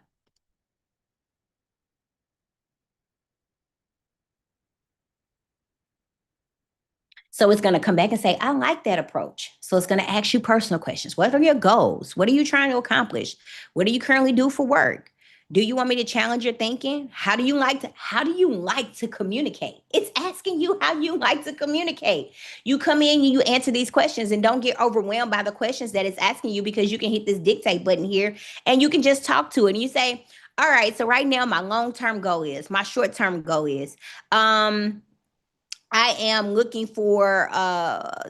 So it's going to come back and say, I like that approach. So it's going to ask you personal questions. What are your goals? What are you trying to accomplish? What do you currently do for work? Do you want me to challenge your thinking? How do you like to communicate? It's asking you how you like to communicate. You come in and you answer these questions, and don't get overwhelmed by the questions that it's asking you, because you can hit this dictate button here and you can just talk to it. And you say, all right, so right now my long-term goal is, my short-term goal is, I am looking for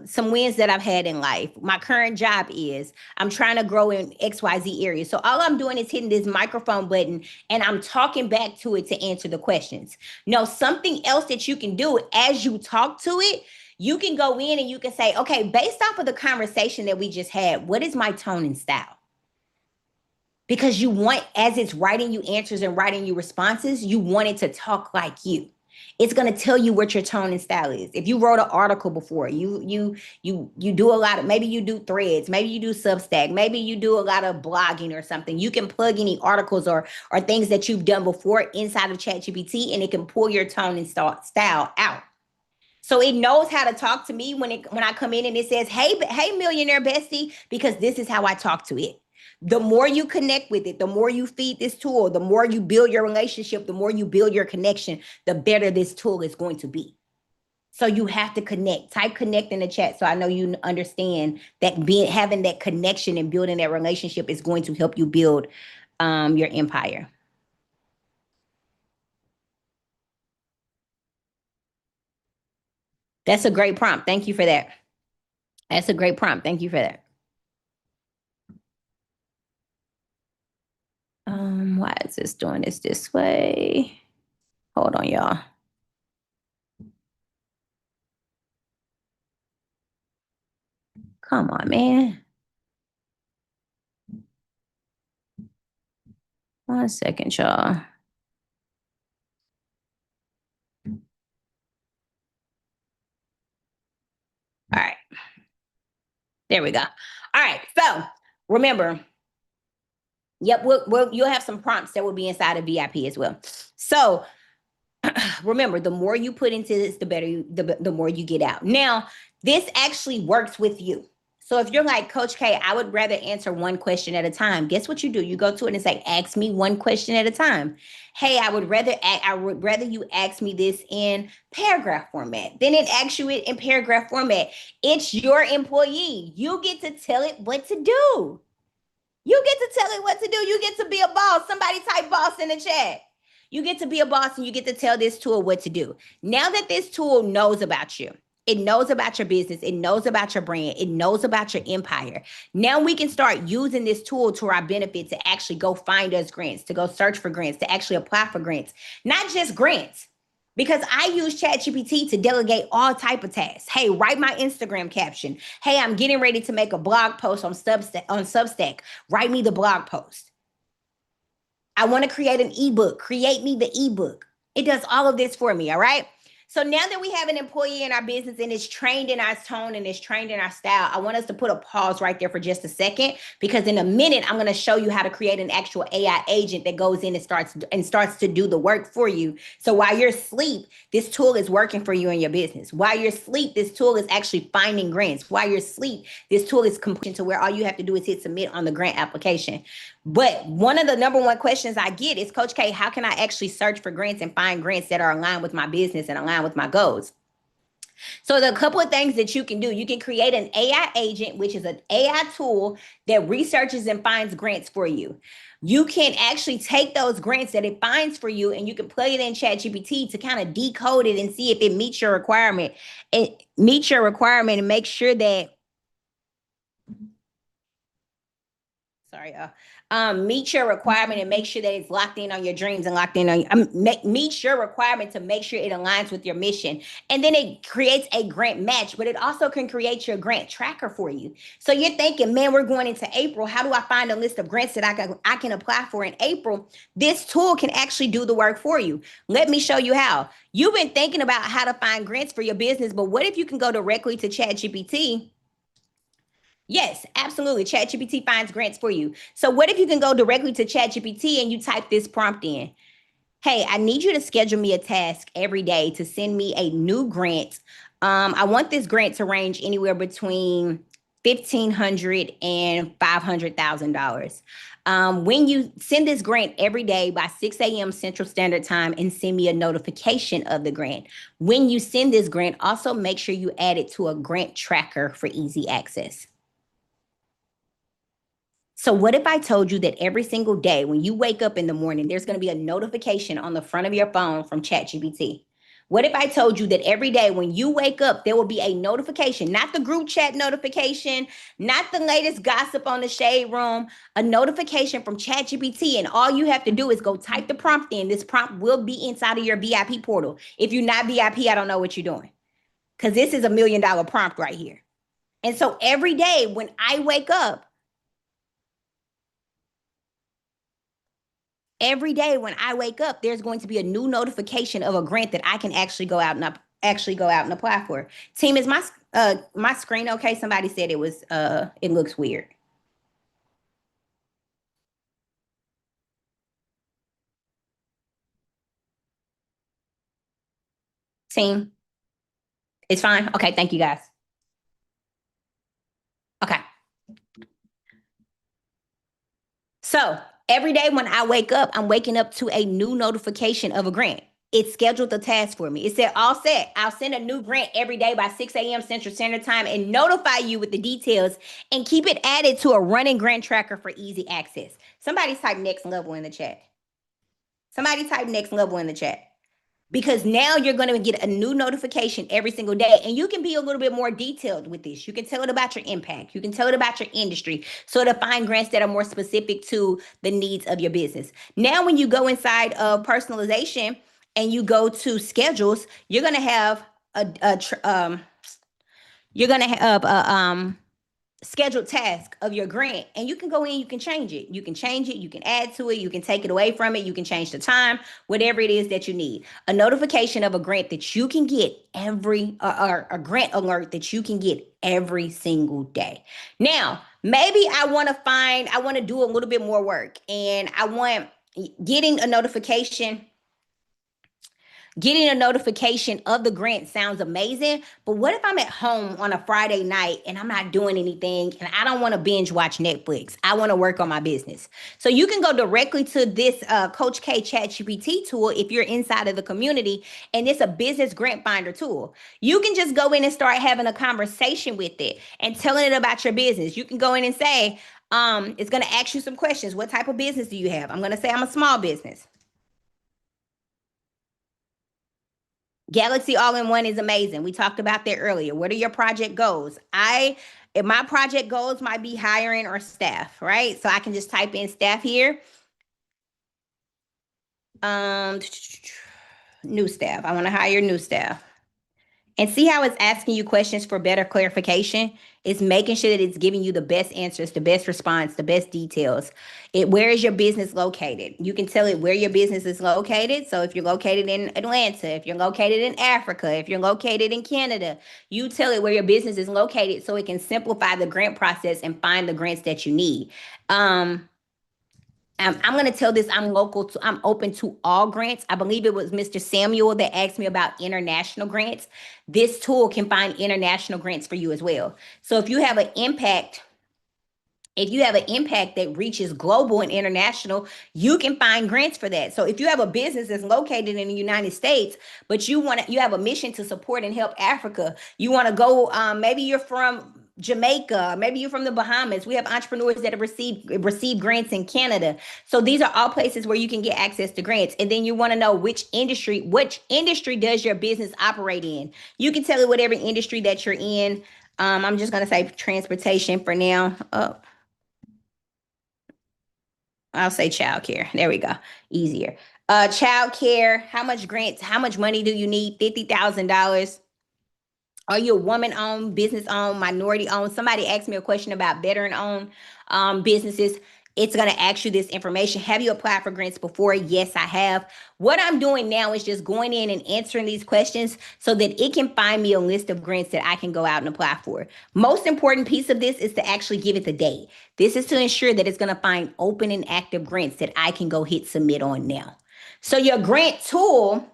some wins that I've had in life. My current job is, I'm trying to grow in XYZ area. So all I'm doing is hitting this microphone button and I'm talking back to it to answer the questions. Now, something else that you can do as you talk to it, you can go in and you can say, okay, based off of the conversation that we just had, what is my tone and style? Because you want, as it's writing you answers and writing you responses, you want it to talk like you. It's going to tell you what your tone and style is. If you wrote an article before, you do a lot of, maybe you do threads, maybe you do Substack, maybe you do a lot of blogging or something. You can plug any articles or things that you've done before inside of ChatGPT, and it can pull your tone and style out. So it knows how to talk to me when I come in and it says, hey, millionaire bestie, because this is how I talk to it. The more you connect with it, the more you feed this tool, the more you build your relationship, the more you build your connection, the better this tool is going to be. So you have to connect. Type connect in the chat so I know you understand that having that connection and building that relationship is going to help you build your empire. That's a great prompt. Thank you for that. That's a great prompt. Thank you for that. Why is this doing this way? Hold on, y'all. Come on, man. 1 second, y'all. All right. There we go. All right. So remember, yep, you'll have some prompts that will be inside of VIP as well. So remember, the more you put into this, the better the more you get out. Now, this actually works with you. So if you're like, Coach K, I would rather answer one question at a time. Guess what you do? You go to it and say, ask me one question at a time. Hey, I would rather you ask me this in paragraph format. Then it asks you it in paragraph format. It's your employee. You get to tell it what to do. You get to tell it what to do. You get to be a boss. Somebody type boss in the chat. You get to be a boss and you get to tell this tool what to do. Now that this tool knows about you, it knows about your business, it knows about your brand, it knows about your empire. Now we can start using this tool to our benefit to actually go find us grants, to go search for grants, to actually apply for grants. Not just grants, because I use ChatGPT to delegate all type of tasks. Hey, write my Instagram caption. Hey, I'm getting ready to make a blog post on Substack. Write me the blog post. I want to create an ebook. Create me the ebook. It does all of this for me, all right? So now that we have an employee in our business and it's trained in our tone and it's trained in our style, I want us to put a pause right there for just a second, because in a minute, I'm going to show you how to create an actual AI agent that goes in and starts to do the work for you. So while you're asleep, this tool is working for you in your business. While you're asleep, this tool is actually finding grants. While you're asleep, this tool is completing to where all you have to do is hit submit on the grant application. But one of the number one questions I get is, Coach K, how can I actually search for grants and find grants that are aligned with my business and aligned with my goals? So the couple of things that you can do, you can create an AI agent, which is an AI tool that researches and finds grants for you. You can actually take those grants that it finds for you and you can plug it in ChatGPT to kind of decode it and see if it meets your requirement. And make sure that meet your requirement and make sure that it's locked in on your dreams and locked in on meet your requirement to make sure it aligns with your mission. And then it creates a grant match, but it also can create your grant tracker for you. So you're thinking, man, we're going into April. How do I find a list of grants that I can apply for in April? This tool can actually do the work for you. Let me show you how. You've been thinking about how to find grants for your business, but what if you can go directly to ChatGPT? Yes, absolutely. ChatGPT finds grants for you. So what if you can go directly to ChatGPT and you type this prompt in? Hey, I need you to schedule me a task every day to send me a new grant I want this grant to range anywhere between $1,500 and $500,000. When you send this grant every day by 6 a.m. Central Standard Time and send me a notification of the grant. When you send this grant, also make sure you add it to a grant tracker for easy access. So what if I told you that every single day when you wake up in the morning, there's going to be a notification on the front of your phone from ChatGPT? What if I told you that every day when you wake up, there will be a notification, not the group chat notification, not the latest gossip on the shade room, a notification from ChatGPT, and all you have to do is go type the prompt in. This prompt will be inside of your VIP portal. If you're not VIP, I don't know what you're doing, because this is $1 million prompt right here. And so every day when I wake up, there's going to be a new notification of a grant that I can actually go out and apply for. Team, is my screen okay? Somebody said it was it looks weird. Team, it's fine. Okay, thank you guys. Okay. So every day when I wake up, I'm waking up to a new notification of a grant. It scheduled the task for me. It said, all set. I'll send a new grant every day by 6 a.m. Central Standard Time and notify you with the details and keep it added to a running grant tracker for easy access. Somebody type next level in the chat. Because now you're going to get a new notification every single day, and you can be a little bit more detailed with this. You can tell it about your impact. You can tell it about your industry, so to find grants that are more specific to the needs of your business. Now, when you go inside of personalization and you go to schedules, you're going to have a scheduled task of your grant, and you can go in, you can change it, you can add to it, you can take it away from it, you can change the time, whatever it is that you need. A notification of a grant that you can get or a grant alert that you can get every single day. Now, maybe I want to do a little bit more work, and I want getting a notification of the grant sounds amazing, but what if I'm at home on a Friday night and I'm not doing anything and I don't want to binge watch Netflix? I want to work on my business. So you can go directly to this Coach K ChatGPT tool if you're inside of the community, and it's a business grant finder tool. You can just go in and start having a conversation with it and telling it about your business. You can go in and say, it's going to ask you some questions. What type of business do you have? I'm going to say I'm a small business. Galaxy All-in-One is amazing. We talked about that earlier. What are your project goals? If my project goals might be hiring or staff, right? So I can just type in staff here. New staff. I want to hire new staff. And see how it's asking you questions for better clarification? It's making sure that it's giving you the best answers, the best response, the best details. Where is your business located? You can tell it where your business is located. So if you're located in Atlanta, if you're located in Africa, if you're located in Canada, you tell it where your business is located so it can simplify the grant process and find the grants that you need. I'm going to tell this, I'm open to all grants. I believe it was Mr. Samuel that asked me about international grants. This tool can find international grants for you as well. So if you have an impact that reaches global and international, you can find grants for that. So if you have a business that's located in the United States, but you have a mission to support and help Africa, you want to go, maybe you're from Jamaica, maybe you're from the Bahamas. We have entrepreneurs that have received grants in Canada. So these are all places where you can get access to grants. And then you want to know which industry does your business operate in. You can tell it whatever industry that you're in. I'm just going to say transportation for now. I'll say childcare. There we go. Easier. Childcare. How much money do you need? $50,000. Are you a woman-owned, business-owned, minority-owned? Somebody asked me a question about veteran-owned businesses. It's going to ask you this information. Have you applied for grants before? Yes, I have. What I'm doing now is just going in and answering these questions so that it can find me a list of grants that I can go out and apply for. Most important piece of this is to actually give it the date. This is to ensure that it's going to find open and active grants that I can go hit submit on now. So your grant tool,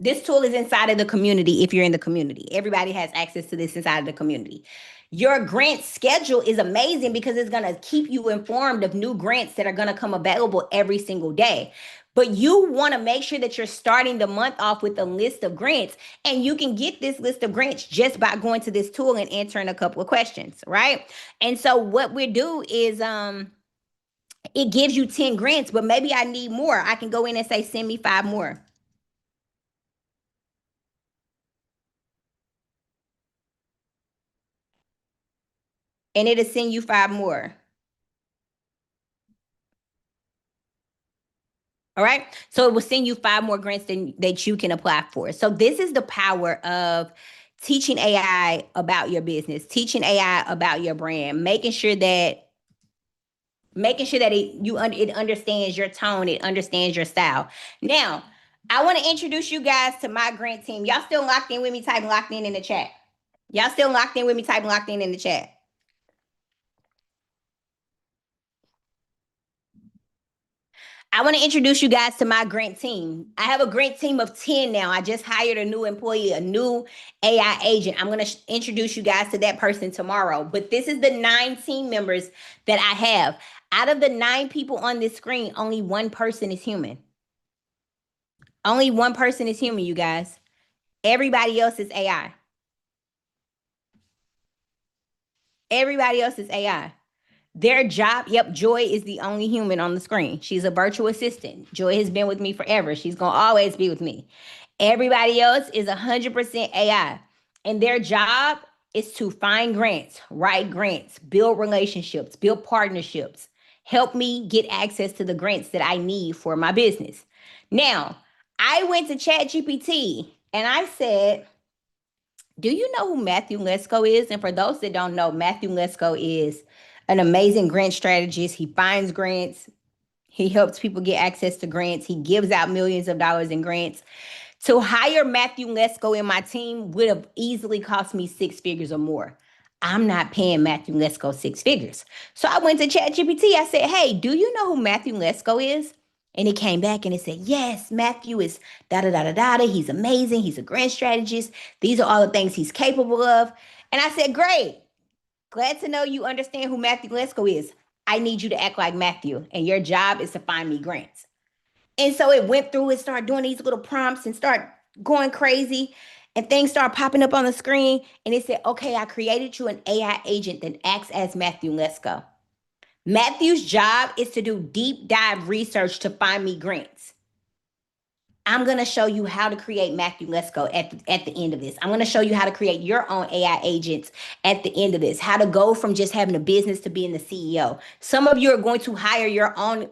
This tool is inside of the community if you're in the community. Everybody has access to this inside of the community. Your grant schedule is amazing because it's going to keep you informed of new grants that are going to come available every single day. But you want to make sure that you're starting the month off with a list of grants. And you can get this list of grants just by going to this tool and answering a couple of questions, right? And so what we do is it gives you 10 grants, but maybe I need more. I can go in and say, send me 5 more. And it'll send you 5 more. All right. So it will send you 5 more grants that you can apply for. So this is the power of teaching AI about your business, teaching AI about your brand, making sure that it understands your tone, it understands your style. Now, I want to introduce you guys to my grant team. Y'all still locked in with me? Type locked in the chat. Y'all still locked in with me? Type locked in the chat. I want to introduce you guys to my grant team. I have a grant team of 10 now. I just hired a new employee, a new AI agent. I'm going to introduce you guys to that person tomorrow. But this is the 9 team members that I have. Out of the 9 people on this screen, only 1 person is human. Only 1 person is human, you guys. Everybody else is AI. Everybody else is AI. Their job, Joy is the only human on the screen. She's a virtual assistant. Joy has been with me forever. She's going to always be with me. Everybody else is 100% AI. And their job is to find grants, write grants, build relationships, build partnerships, help me get access to the grants that I need for my business. Now, I went to ChatGPT and I said, do you know who Matthew Lesko is? And for those that don't know, Matthew Lesko is an amazing grant strategist. He finds grants. He helps people get access to grants. He gives out millions of dollars in grants. To hire Matthew Lesko in my team would have easily cost me 6 figures or more. I'm not paying Matthew Lesko 6 figures. So I went to ChatGPT. I said, hey, do you know who Matthew Lesko is? And it came back and it said, yes, Matthew is da-da-da-da-da. He's amazing. He's a grant strategist. These are all the things he's capable of. And I said, great. Glad to know you understand who Matthew Lesko is. I need you to act like Matthew. And your job is to find me grants. And so it went through and started doing these little prompts and start going crazy. And things started popping up on the screen. And it said, okay, I created you an AI agent that acts as Matthew Lesko. Matthew's job is to do deep dive research to find me grants. I'm going to show you how to create Matthew Lesko at the end of this. I'm going to show you how to create your own AI agents at the end of this, how to go from just having a business to being the CEO. Some of you are going to hire your own.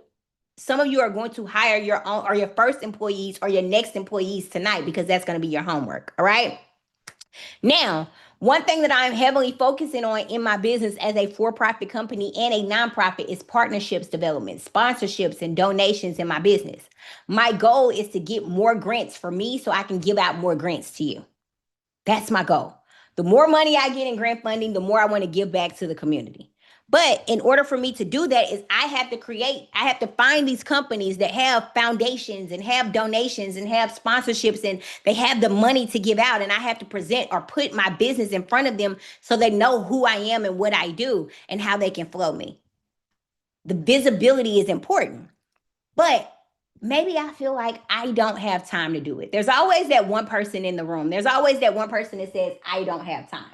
Some of you are going to hire your own or your first employees or your next employees tonight because that's going to be your homework. All right. Now, one thing that I'm heavily focusing on in my business as a for-profit company and a nonprofit is partnerships development, sponsorships, and donations in my business. My goal is to get more grants for me so I can give out more grants to you. That's my goal. The more money I get in grant funding, the more I want to give back to the community. But in order for me to do that is I have to find these companies that have foundations and have donations and have sponsorships and they have the money to give out. And I have to present or put my business in front of them so they know who I am and what I do and how they can flow me. The visibility is important. But maybe I feel like I don't have time to do it. There's always that one person in the room. There's always that one person that says, I don't have time.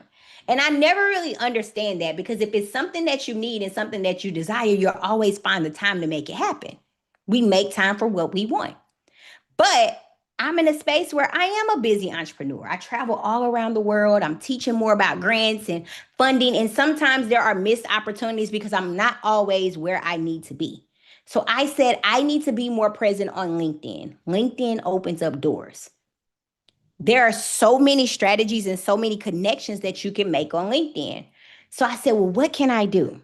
And I never really understand that because if it's something that you need and something that you desire, you'll always find the time to make it happen. We make time for what we want. But I'm in a space where I am a busy entrepreneur. I travel all around the world. I'm teaching more about grants and funding. And sometimes there are missed opportunities because I'm not always where I need to be. So I said, I need to be more present on LinkedIn. LinkedIn opens up doors. There are so many strategies and so many connections that you can make on LinkedIn. So I said, well, what can I do?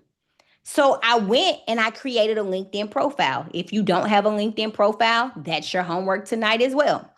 So I went and I created a LinkedIn profile. If you don't have a LinkedIn profile, that's your homework tonight as well.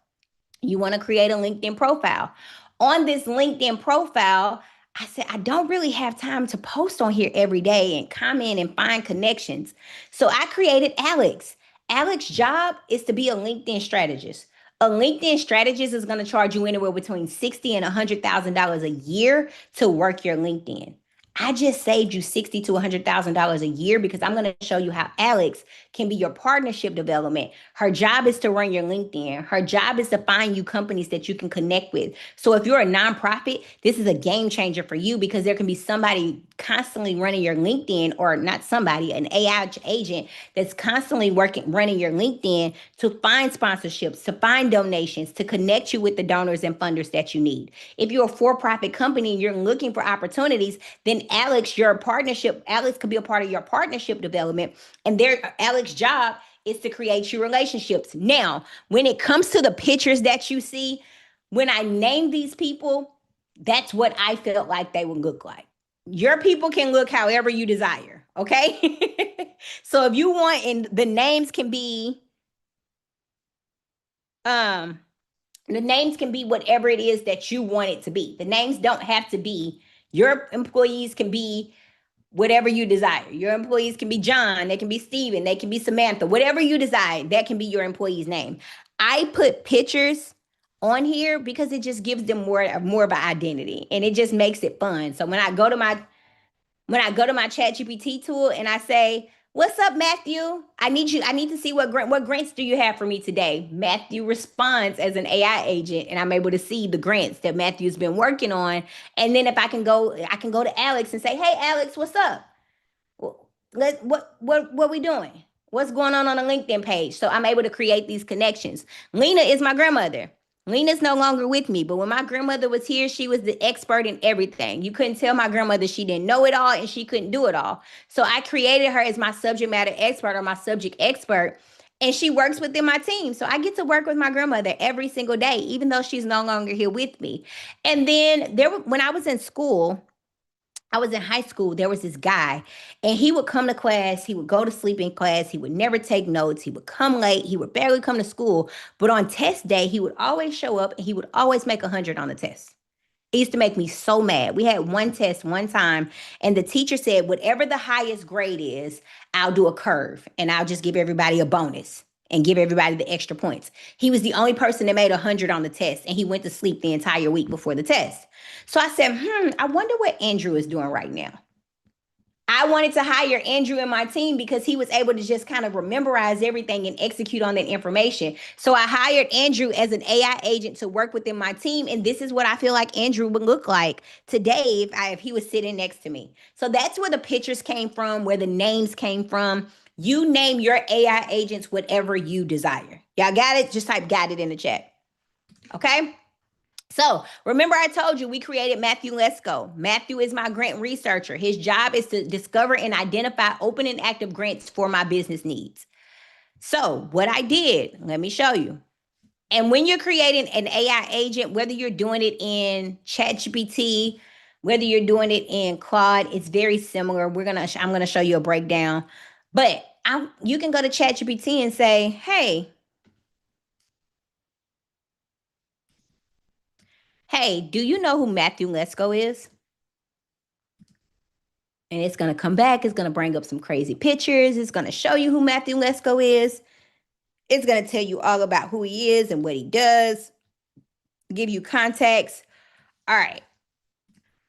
You want to create a LinkedIn profile. On this LinkedIn profile, I said, I don't really have time to post on here every day and comment and find connections. So I created Alex. Alex's job is to be a LinkedIn strategist. A LinkedIn strategist is going to charge you anywhere between $60,000 and $100,000 a year to work your LinkedIn. I just saved you $60,000 to $100,000 a year because I'm going to show you how Alex can be your partnership development. Her job is to run your LinkedIn. Her job is to find you companies that you can connect with. So if you're a nonprofit, this is a game changer for you because there can be somebody constantly running your LinkedIn, or not somebody, an AI agent that's constantly running your LinkedIn to find sponsorships, to find donations, to connect you with the donors and funders that you need. If you're a for-profit company and you're looking for opportunities, then Alex could be a part of your partnership development. And Alex's job is to create you relationships. Now, when it comes to the pictures that you see, when I name these people, that's what I felt like they would look like. Your people can look however you desire, okay? So if you want, and the names can be, whatever it is that you want it to be. The names don't have to be, your employees can be whatever you desire. Your employees can be John, they can be Steven, they can be Samantha, whatever you desire, that can be your employee's name. I put pictures on here because it just gives them more of an identity, and it just makes it fun. So when I go to my ChatGPT tool and I say, "What's up, Matthew? I need to see what grants do you have for me today?" Matthew responds as an AI agent, and I'm able to see the grants that Matthew's been working on. And then if I can go to Alex and say, "Hey, Alex, what's up? What we doing? What's going on a LinkedIn page?" So I'm able to create these connections. Lena is my grandmother. Lena's no longer with me, but when my grandmother was here, she was the expert in everything. You couldn't tell my grandmother she didn't know it all and she couldn't do it all. So I created her as my subject matter expert, or my subject expert, and she works within my team. So I get to work with my grandmother every single day, even though she's no longer here with me. And then when I was in school, I was in high school, there was this guy, and he would come to class, he would go to sleep in class, he would never take notes, he would come late, he would barely come to school, but on test day, he would always show up and he would always make 100 on the test. It used to make me so mad. We had one test one time, and the teacher said, whatever the highest grade is, I'll do a curve, and I'll just give everybody a bonus and give everybody the extra points. He was the only person that made 100 on the test, and he went to sleep the entire week before the test. So I said, I wonder what Andrew is doing right now. I wanted to hire Andrew in my team because he was able to just kind of memorize everything and execute on that information. So I hired Andrew as an AI agent to work within my team. And this is what I feel like Andrew would look like today if he was sitting next to me. So that's where the pictures came from, where the names came from. You name your AI agents whatever you desire. Y'all got it? Just type "got it" in the chat. Okay? So remember, I told you we created Matthew Lesko. Matthew is my grant researcher. His job is to discover and identify open and active grants for my business needs. So what I did, let me show you. And when you're creating an AI agent, whether you're doing it in ChatGPT, whether you're doing it in Claude, it's very similar. I'm gonna show you a breakdown. But you can go to ChatGPT and say, hey, do you know who Matthew Lesko is? And it's going to come back. It's going to bring up some crazy pictures. It's going to show you who Matthew Lesko is. It's going to tell you all about who he is and what he does, give you context. All right.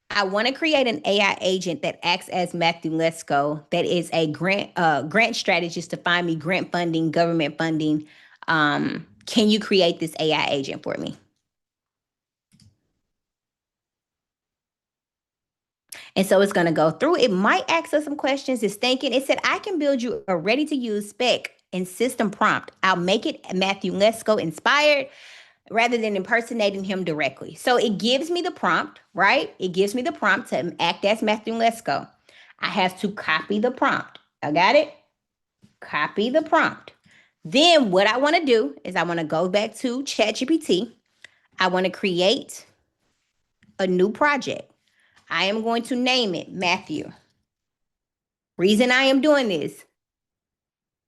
I want to create an AI agent that acts as Matthew Lesko, that is a grant strategist to find me grant funding, government funding. Can you create this AI agent for me? And so it's going to go through. It might ask us some questions. It's thinking. It said, I can build you a ready-to-use spec and system prompt. I'll make it Matthew Lesko inspired rather than impersonating him directly. So it gives me the prompt, right? It gives me the prompt to act as Matthew Lesko. I have to copy the prompt. I got it? Copy the prompt. Then what I want to do is I want to go back to ChatGPT. I want to create a new project. I am going to name it Matthew. Reason I am doing this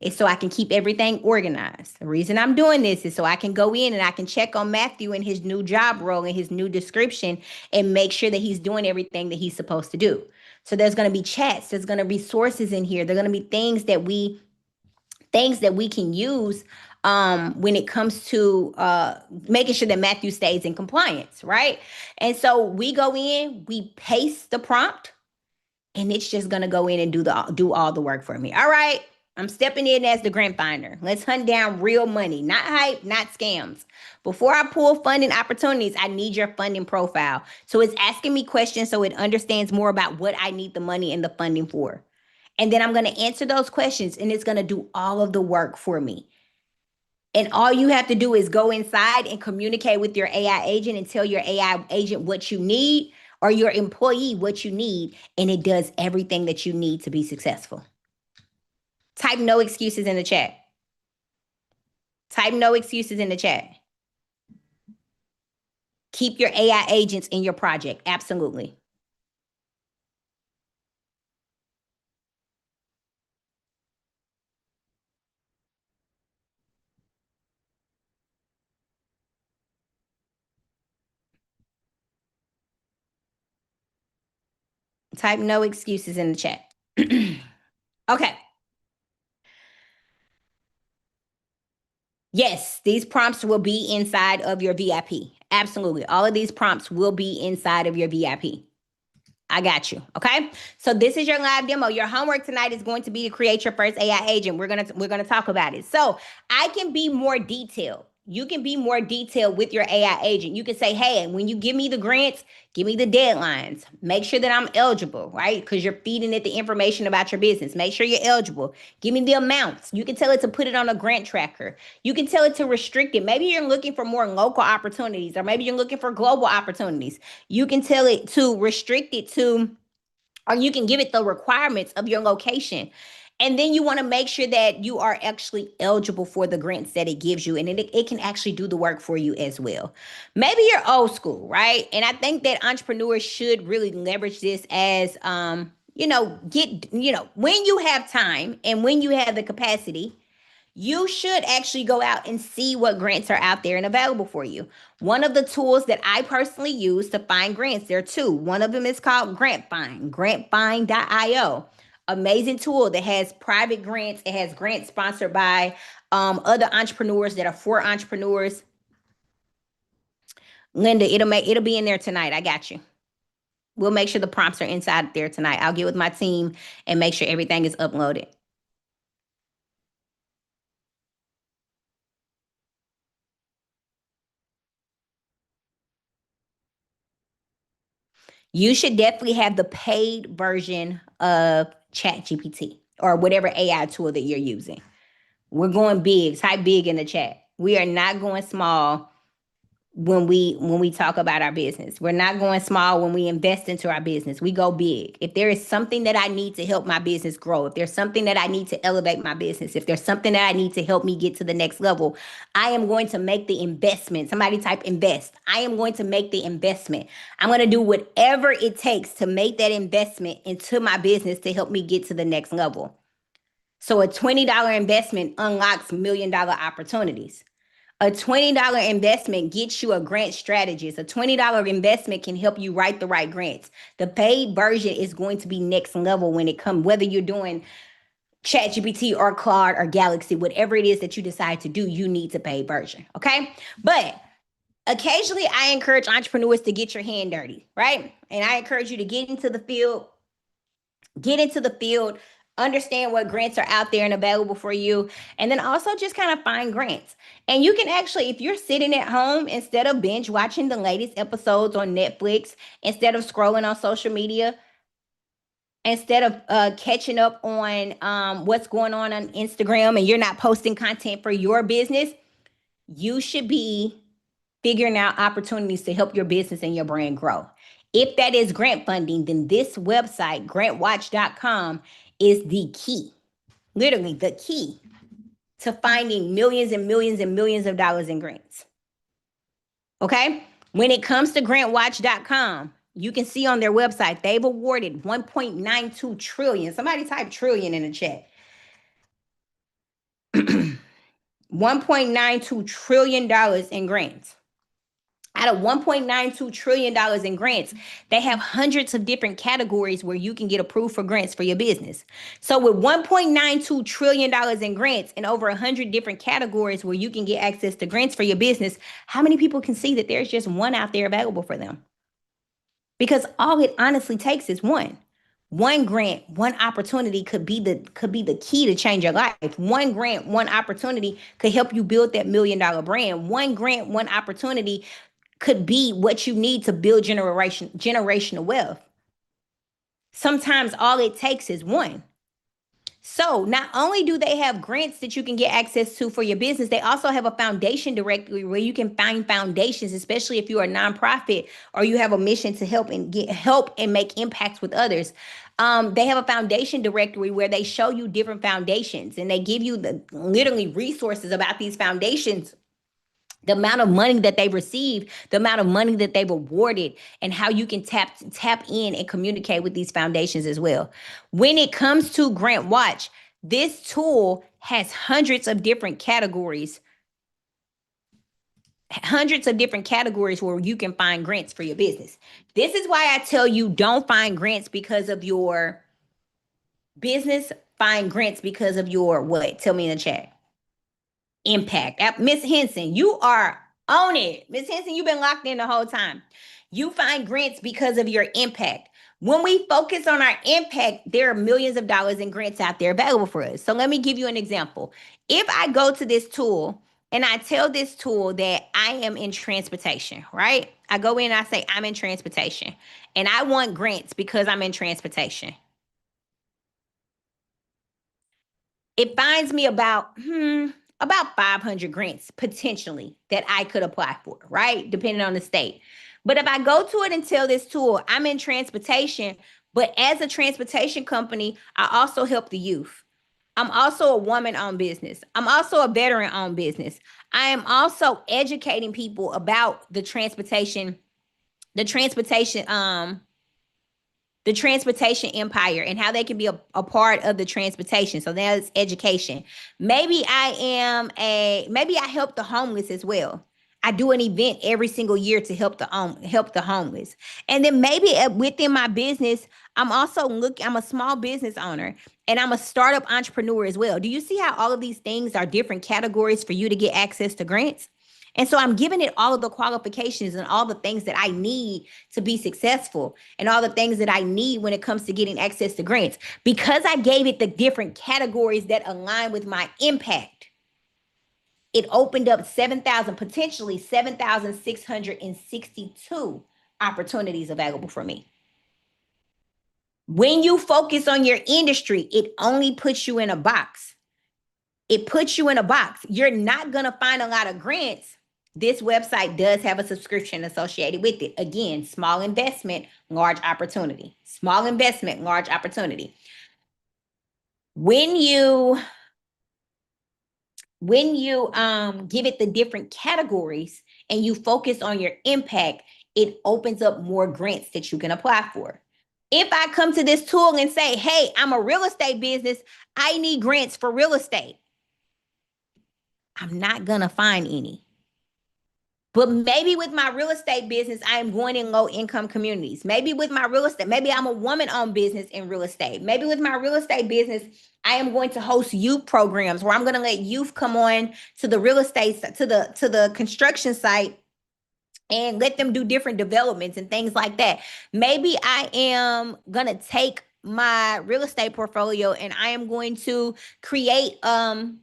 is so I can keep everything organized. The reason I'm doing this is so I can go in and I can check on Matthew and his new job role and his new description and make sure that he's doing everything that he's supposed to do. So there's going to be chats, there's going to be sources in here. There're going to be things that we can use when it comes to making sure that Matthew stays in compliance, right? And so we go in, we paste the prompt, and it's just gonna go in and do all the work for me. All right, I'm stepping in as the grant finder. Let's hunt down real money, not hype, not scams. Before I pull funding opportunities, I need your funding profile. So it's asking me questions so it understands more about what I need the money and the funding for. And then I'm gonna answer those questions, and it's gonna do all of the work for me. And all you have to do is go inside and communicate with your AI agent and tell your AI agent what you need, or your employee what you need, and it does everything that you need to be successful. Type no excuses in the chat. Type no excuses in the chat. Keep your AI agents in your project. Absolutely. Type no excuses in the chat. Okay. Yes, these prompts will be inside of your VIP. Absolutely. All of these prompts will be inside of your VIP. I got you. Okay. So this is your live demo. Your homework tonight is going to be to create your first AI agent. We're gonna talk about it. So I can be more detailed. You can be more detailed with your AI agent. You can say, hey, when you give me the grants, give me the deadlines. Make sure that I'm eligible, right? Because you're feeding it the information about your business. Make sure you're eligible. Give me the amounts. You can tell it to put it on a grant tracker. You can tell it to restrict it. Maybe you're looking for more local opportunities, or maybe you're looking for global opportunities. You can tell it to restrict it to, or you can give it the requirements of your location. And then you want to make sure that you are actually eligible for the grants that it gives you, and it can actually do the work for you as well. Maybe you're old school, right? And I think that entrepreneurs should really leverage this as, when you have time and when you have the capacity, you should actually go out and see what grants are out there and available for you. One of the tools that I personally use to find grants, there are two. One of them is called GrantFind, grantfind.io. Amazing tool that has private grants. It has grants sponsored by other entrepreneurs that are for entrepreneurs. Linda, it'll be in there tonight. I got you. We'll make sure the prompts are inside there tonight. I'll get with my team and make sure everything is uploaded. You should definitely have the paid version of ChatGPT or whatever AI tool that you're using. We're going big. Type big in the chat. We are not going small when we talk about our business. We're not going small when we invest into our business. We go big. If there is something that I need to help my business grow, if there's something that I need to elevate my business, if there's something that I need to help me get to the next level, I am going to make the investment. Somebody type invest. I am going to make the investment. I'm going to do whatever it takes to make that investment into my business to help me get to the next level. So a $20 investment unlocks $1 million opportunities. A $20 investment gets you a grant strategist. A $20 investment can help you write the right grants. The paid version is going to be next level when it comes, whether you're doing ChatGPT or Claude or Galaxy, whatever it is that you decide to do, you need the paid version, okay? But occasionally I encourage entrepreneurs to get your hand dirty, right? And I encourage you to get into the field, understand what grants are out there and available for you, and then also just kind of find grants. And you can actually, if you're sitting at home, instead of binge watching the latest episodes on Netflix, instead of scrolling on social media, instead of catching up on what's going on Instagram, and you're not posting content for your business, you should be figuring out opportunities to help your business and your brand grow. If that is grant funding, then this website, grantwatch.com, is the key, literally the key to finding millions and millions and millions of dollars in grants. Okay? When it comes to grantwatch.com, you can see on their website, they've awarded 1.92 trillion. Somebody type trillion in the chat. $1.92 trillion in grants. Out of $1.92 trillion in grants, they have hundreds of different categories where you can get approved for grants for your business. So with $1.92 trillion in grants and over 100 different categories where you can get access to grants for your business, how many people can see that there's just one out there available for them? Because all it honestly takes is one. One grant, one opportunity could be the key to change your life. One grant, one opportunity could help you build that $1 million brand. One grant, one opportunity could be what you need to build generational wealth. Sometimes all it takes is one. So not only do they have grants that you can get access to for your business, they also have a foundation directory where you can find foundations, especially if you're a nonprofit or you have a mission to help and make impacts with others. They have a foundation directory where they show you different foundations and they give you the literally resources about these foundations, the amount of money that they've received, the amount of money that they've awarded, and how you can tap in and communicate with these foundations as well. When it comes to Grant Watch, this tool has hundreds of different categories where you can find grants for your business. This is why I tell you, don't find grants because of your business, find grants because of your what? Tell me in the chat. Impact. Miss Henson, you are on it. Miss Henson, you've been locked in the whole time. You find grants because of your impact. When we focus on our impact, there are millions of dollars in grants out there available for us. So let me give you an example. If I go to this tool and I tell this tool that I am in transportation, right? I go in and I say I'm in transportation and I want grants because I'm in transportation. It finds me about 500 grants potentially that I could apply for, right? Depending on the state. But if I go to it and tell this tool, I'm in transportation, but as a transportation company, I also help the youth. I'm also a woman-owned business. I'm also a veteran-owned business. I am also educating people about the transportation empire and how they can be a part of the transportation. So that's education. Maybe I help the homeless as well. I do an event every single year to help the homeless. And then maybe within my business, I'm a small business owner and I'm a startup entrepreneur as well. Do you see how all of these things are different categories for you to get access to grants? And so I'm giving it all of the qualifications and all the things that I need to be successful and all the things that I need when it comes to getting access to grants. Because I gave it the different categories that align with my impact, it opened up potentially 7,662 opportunities available for me. When you focus on your industry, it only puts you in a box. It puts you in a box. You're not going to find a lot of grants. This website does have a subscription associated with it. Again, small investment, large opportunity. Small investment, large opportunity. When you give it the different categories and you focus on your impact, it opens up more grants that you can apply for. If I come to this tool and say, hey, I'm a real estate business, I need grants for real estate, I'm not going to find any. But maybe with my real estate business, I am going in low income communities. Maybe with my real estate, maybe I'm a woman-owned business in real estate. Maybe with my real estate business, I am going to host youth programs where I'm going to let youth come on to the real estate, to the construction site and let them do different developments and things like that. Maybe I am going to take my real estate portfolio and I am going to create an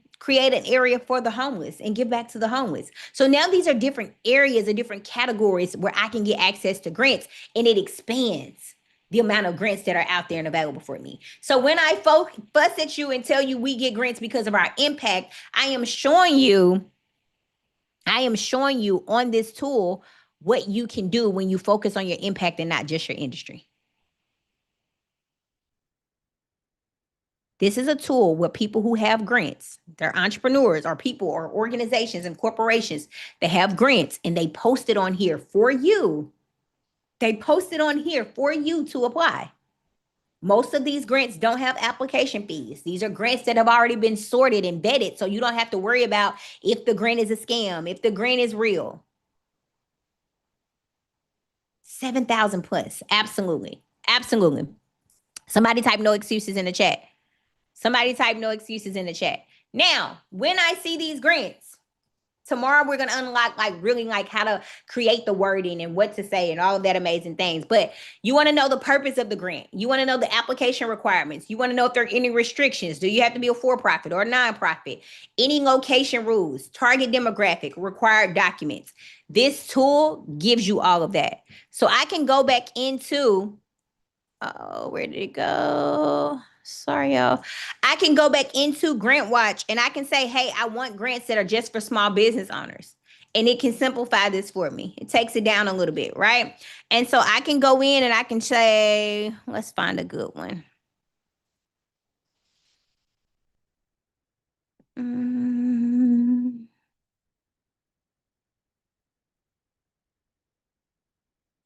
area for the homeless and give back to the homeless. So now these are different areas and different categories where I can get access to grants, and it expands the amount of grants that are out there and available for me. So when I fuss at you and tell you we get grants because of our impact, I am showing you on this tool what you can do when you focus on your impact and not just your industry. This is a tool where people who have grants, they're entrepreneurs or people or organizations and corporations that have grants, and they post it on here for you. They post it on here for you to apply. Most of these grants don't have application fees. These are grants that have already been sorted and vetted, so you don't have to worry about if the grant is a scam, if the grant is real. 7,000 plus. Absolutely. Absolutely. Somebody type no excuses in the chat. Somebody type no excuses in the chat. Now, when I see these grants, tomorrow we're going to unlock really how to create the wording and what to say and all of that amazing things. But you want to know the purpose of the grant. You want to know the application requirements. You want to know if there are any restrictions. Do you have to be a for-profit or a nonprofit? Any location rules, target demographic, required documents. This tool gives you all of that. So I can go back into, oh, where did it go? Sorry, y'all. I can go back into Grant Watch and I can say, hey, I want grants that are just for small business owners. And it can simplify this for me. It takes it down a little bit, right? And so I can go in and I can say, let's find a good one.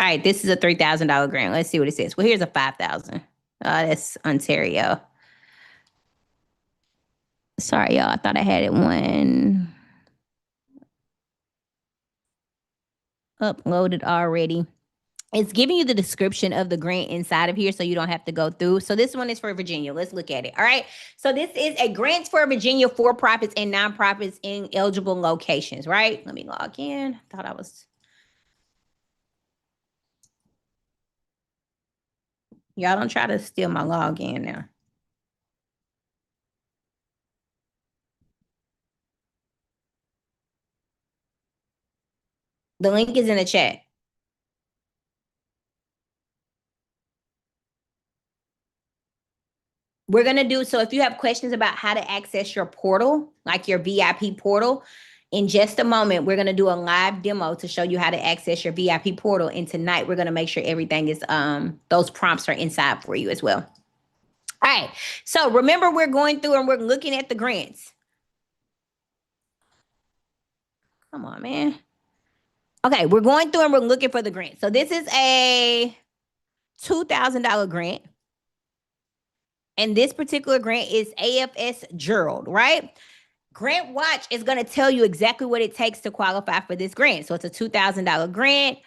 All right, this is a $3,000 grant. Let's see what it says. Well, here's a $5,000. That's Ontario. Sorry, y'all. I thought I had it one uploaded already. It's giving you the description of the grant inside of here so you don't have to go through. So this one is for Virginia. Let's look at it. All right. So this is a grant for Virginia for-profits and nonprofits in eligible locations, right? Let me log in. Thought I was. Y'all don't try to steal my login now. The link is in the chat. We're going to do, so if you have questions about how to access your portal, like your VIP portal, in just a moment, we're going to do a live demo to show you how to access your VIP portal. And tonight, we're going to make sure everything is, those prompts are inside for you as well. All right. So remember, we're going through and we're looking at the grants. Come on, man. Okay. We're going through and we're looking for the grant. So this is a $2,000 grant. And this particular grant is AFS Gerald, right? Grant Watch is going to tell you exactly what it takes to qualify for this grant. So it's a $2,000 grant.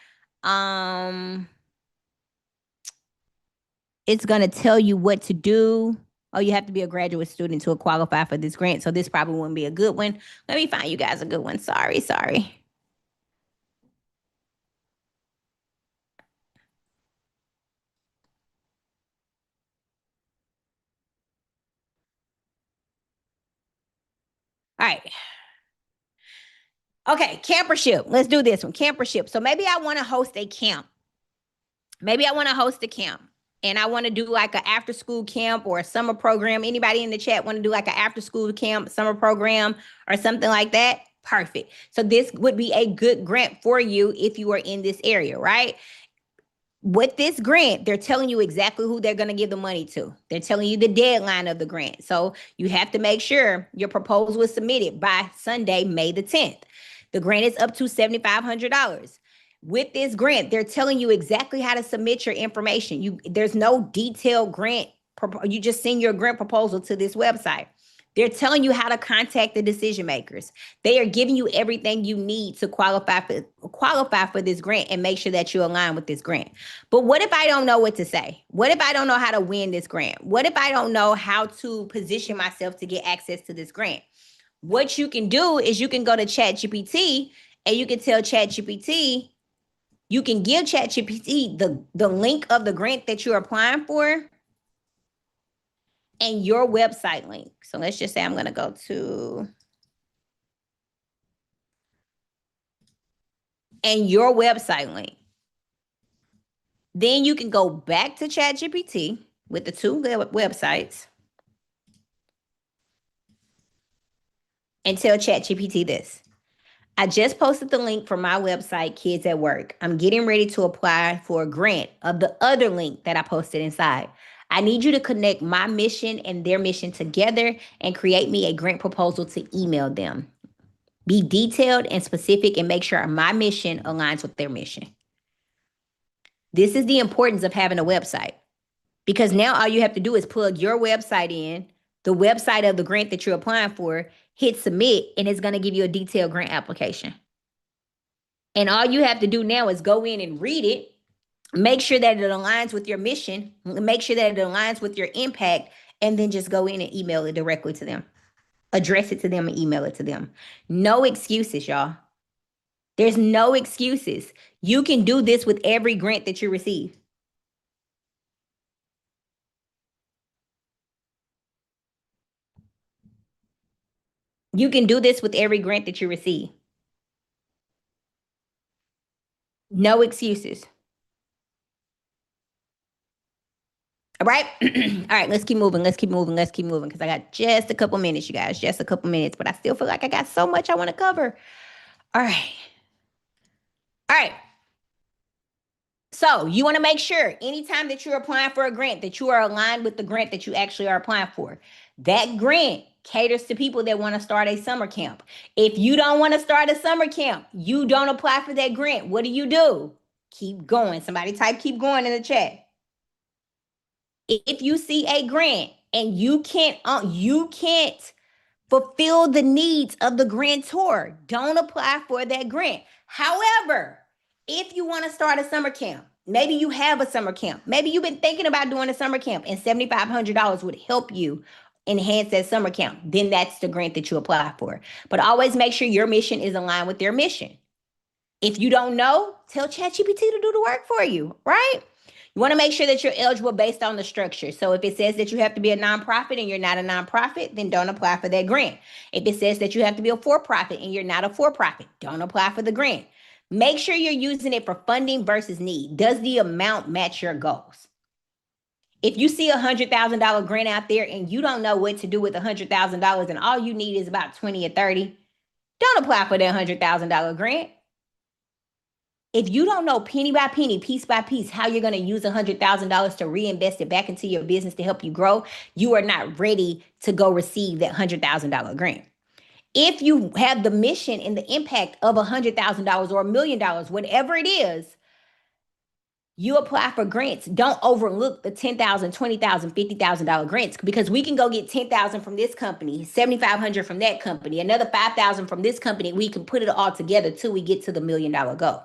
It's going to tell you what to do. Oh, you have to be a graduate student to qualify for this grant. So this probably wouldn't be a good one. Let me find you guys a good one. Sorry. All right. Okay, campership. Let's do this one. Campership. So maybe I want to host a camp. And I want to do like an after school camp or a summer program. Anybody in the chat want to do like an after school camp, summer program or something like that? Perfect. So this would be a good grant for you if you are in this area, right? With this grant, they're telling you exactly who they're going to give the money to. They're telling you the deadline of the grant. So you have to make sure your proposal is submitted by Sunday, May the 10th. The grant is up to $7,500. With this grant, they're telling you exactly how to submit your information. There's no detailed grant. You just send your grant proposal to this website. They're telling you how to contact the decision makers. They are giving you everything you need to qualify for this grant and make sure that you align with this grant. But what if I don't know what to say? What if I don't know how to win this grant? What if I don't know how to position myself to get access to this grant? What you can do is you can go to ChatGPT and you can tell ChatGPT, you can give ChatGPT the link of the grant that you're applying for and your website link. So let's just say I'm going to go to and your website link. Then you can go back to ChatGPT with the two websites and tell ChatGPT this. I just posted the link for my website, Kids at Work. I'm getting ready to apply for a grant of the other link that I posted inside. I need you to connect my mission and their mission together and create me a grant proposal to email them. Be detailed and specific and make sure my mission aligns with their mission. This is the importance of having a website because now all you have to do is plug your website in, the website of the grant that you're applying for, hit submit, and it's going to give you a detailed grant application. And all you have to do now is go in and read it make sure that it aligns with your mission, make sure that it aligns with your impact, and then just go in and email it directly to them. Address it to them and email it to them. No excuses, y'all. There's no excuses. You can do this with every grant that you receive. You can do this with every grant that you receive. No excuses. All right. All right. Let's keep moving. Let's keep moving. Let's keep moving. Because I got just a couple minutes, you guys. Just a couple minutes. But I still feel like I got so much I want to cover. All right. All right. So you want to make sure anytime that you're applying for a grant that you are aligned with the grant that you actually are applying for. That grant caters to people that want to start a summer camp. If you don't want to start a summer camp, you don't apply for that grant. What do? Keep going. Somebody type keep going in the chat. If you see a grant and you can't fulfill the needs of the grantor, don't apply for that grant. However, if you want to start a summer camp, maybe you have a summer camp, maybe you've been thinking about doing a summer camp and $7,500 would help you enhance that summer camp, then that's the grant that you apply for. But always make sure your mission is aligned with their mission. If you don't know, tell ChatGPT to do the work for you, right? You want to make sure that you're eligible based on the structure. So if it says that you have to be a nonprofit and you're not a nonprofit, then don't apply for that grant. If it says that you have to be a for-profit and you're not a for-profit, don't apply for the grant. Make sure you're using it for funding versus need. Does the amount match your goals? If you see $100,000 grant out there and you don't know what to do with $100,000 and all you need is about 20 or 30, don't apply for that $100,000 grant. If you don't know penny by penny, piece by piece, how you're going to use $100,000 to reinvest it back into your business to help you grow, you are not ready to go receive that $100,000 grant. If you have the mission and the impact of $100,000 or $1 million, whatever it is, you apply for grants. Don't overlook the $10,000, $20,000, $50,000 grants, because we can go get $10,000 from this company, $7,500 from that company, another $5,000 from this company. We can put it all together till we get to the $1 million goal.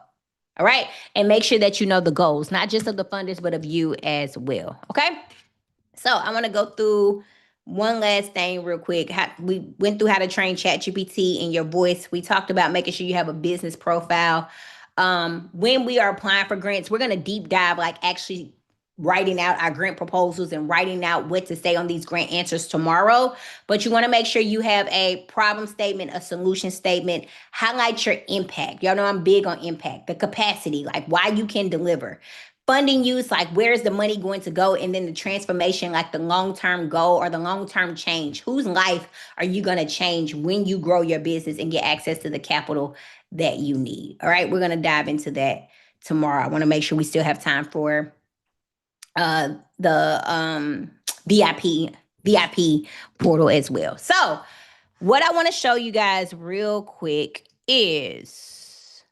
All right. And make sure that you know the goals, not just of the funders, but of you as well. Okay. So I want to go through one last thing real quick. We went through how to train ChatGPT in your voice. We talked about making sure you have a business profile. When we are applying for grants, we're going to deep dive, like actually writing out our grant proposals and writing out what to say on these grant answers tomorrow. But you want to make sure you have a problem statement, a solution statement, highlight your impact. Y'all know I'm big on impact, the capacity, like why you can deliver. Funding use, like where's the money going to go? And then the transformation, like the long-term goal or the long-term change. Whose life are you going to change when you grow your business and get access to the capital that you need? All right, we're going to dive into that tomorrow. I want to make sure we still have time for the VIP portal as well. So what I want to show you guys real quick is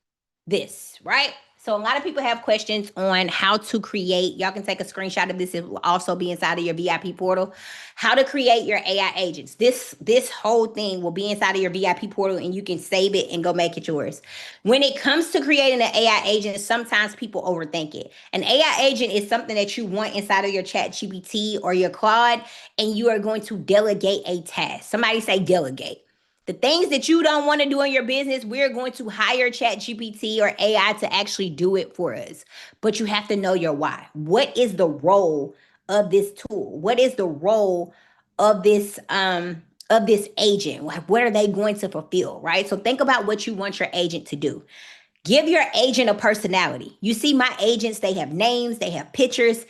this, right? So a lot of people have questions on how to create. Y'all can take a screenshot of this. It will also be inside of your VIP portal. How to create your AI agents. This whole thing will be inside of your VIP portal and you can save it and go make it yours. When it comes to creating an AI agent, sometimes people overthink it. An AI agent is something that you want inside of your ChatGPT or your Claude, and you are going to delegate a task. Somebody say delegate. The things that you don't want to do in your business, we're going to hire ChatGPT or AI to actually do it for us. But you have to know your why. What is the role of this tool? What is the role of this agent? What are they going to fulfill, right? So think about what you want your agent to do. Give your agent a personality. You see my agents, they have names, they have pictures.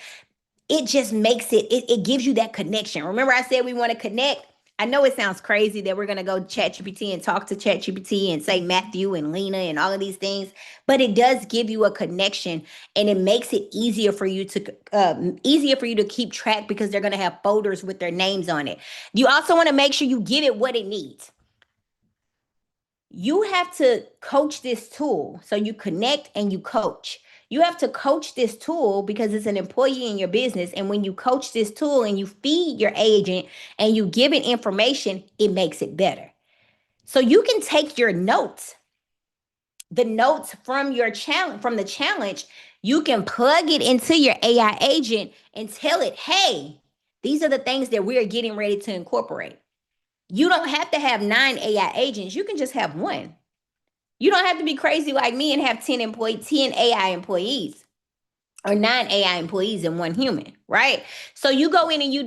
It just makes it gives you that connection. Remember I said we want to connect? I know it sounds crazy that we're going to go ChatGPT and talk to ChatGPT and say Matthew and Lena and all of these things, but it does give you a connection and it makes it easier for you to keep track because they're going to have folders with their names on it. You also want to make sure you give it what it needs. You have to coach this tool. So you connect and you coach. You have to coach this tool because it's an employee in your business. And when you coach this tool and you feed your agent and you give it information, it makes it better. So you can take your notes the notes from your challenge, from the challenge, you can plug it into your AI agent and tell it, hey, these are the things that we're getting ready to incorporate. You don't have to have 9 AI agents. You can just have one. You don't have to be crazy like me and have 10 AI employees or 9 AI employees and 1 human, right? So you go in and you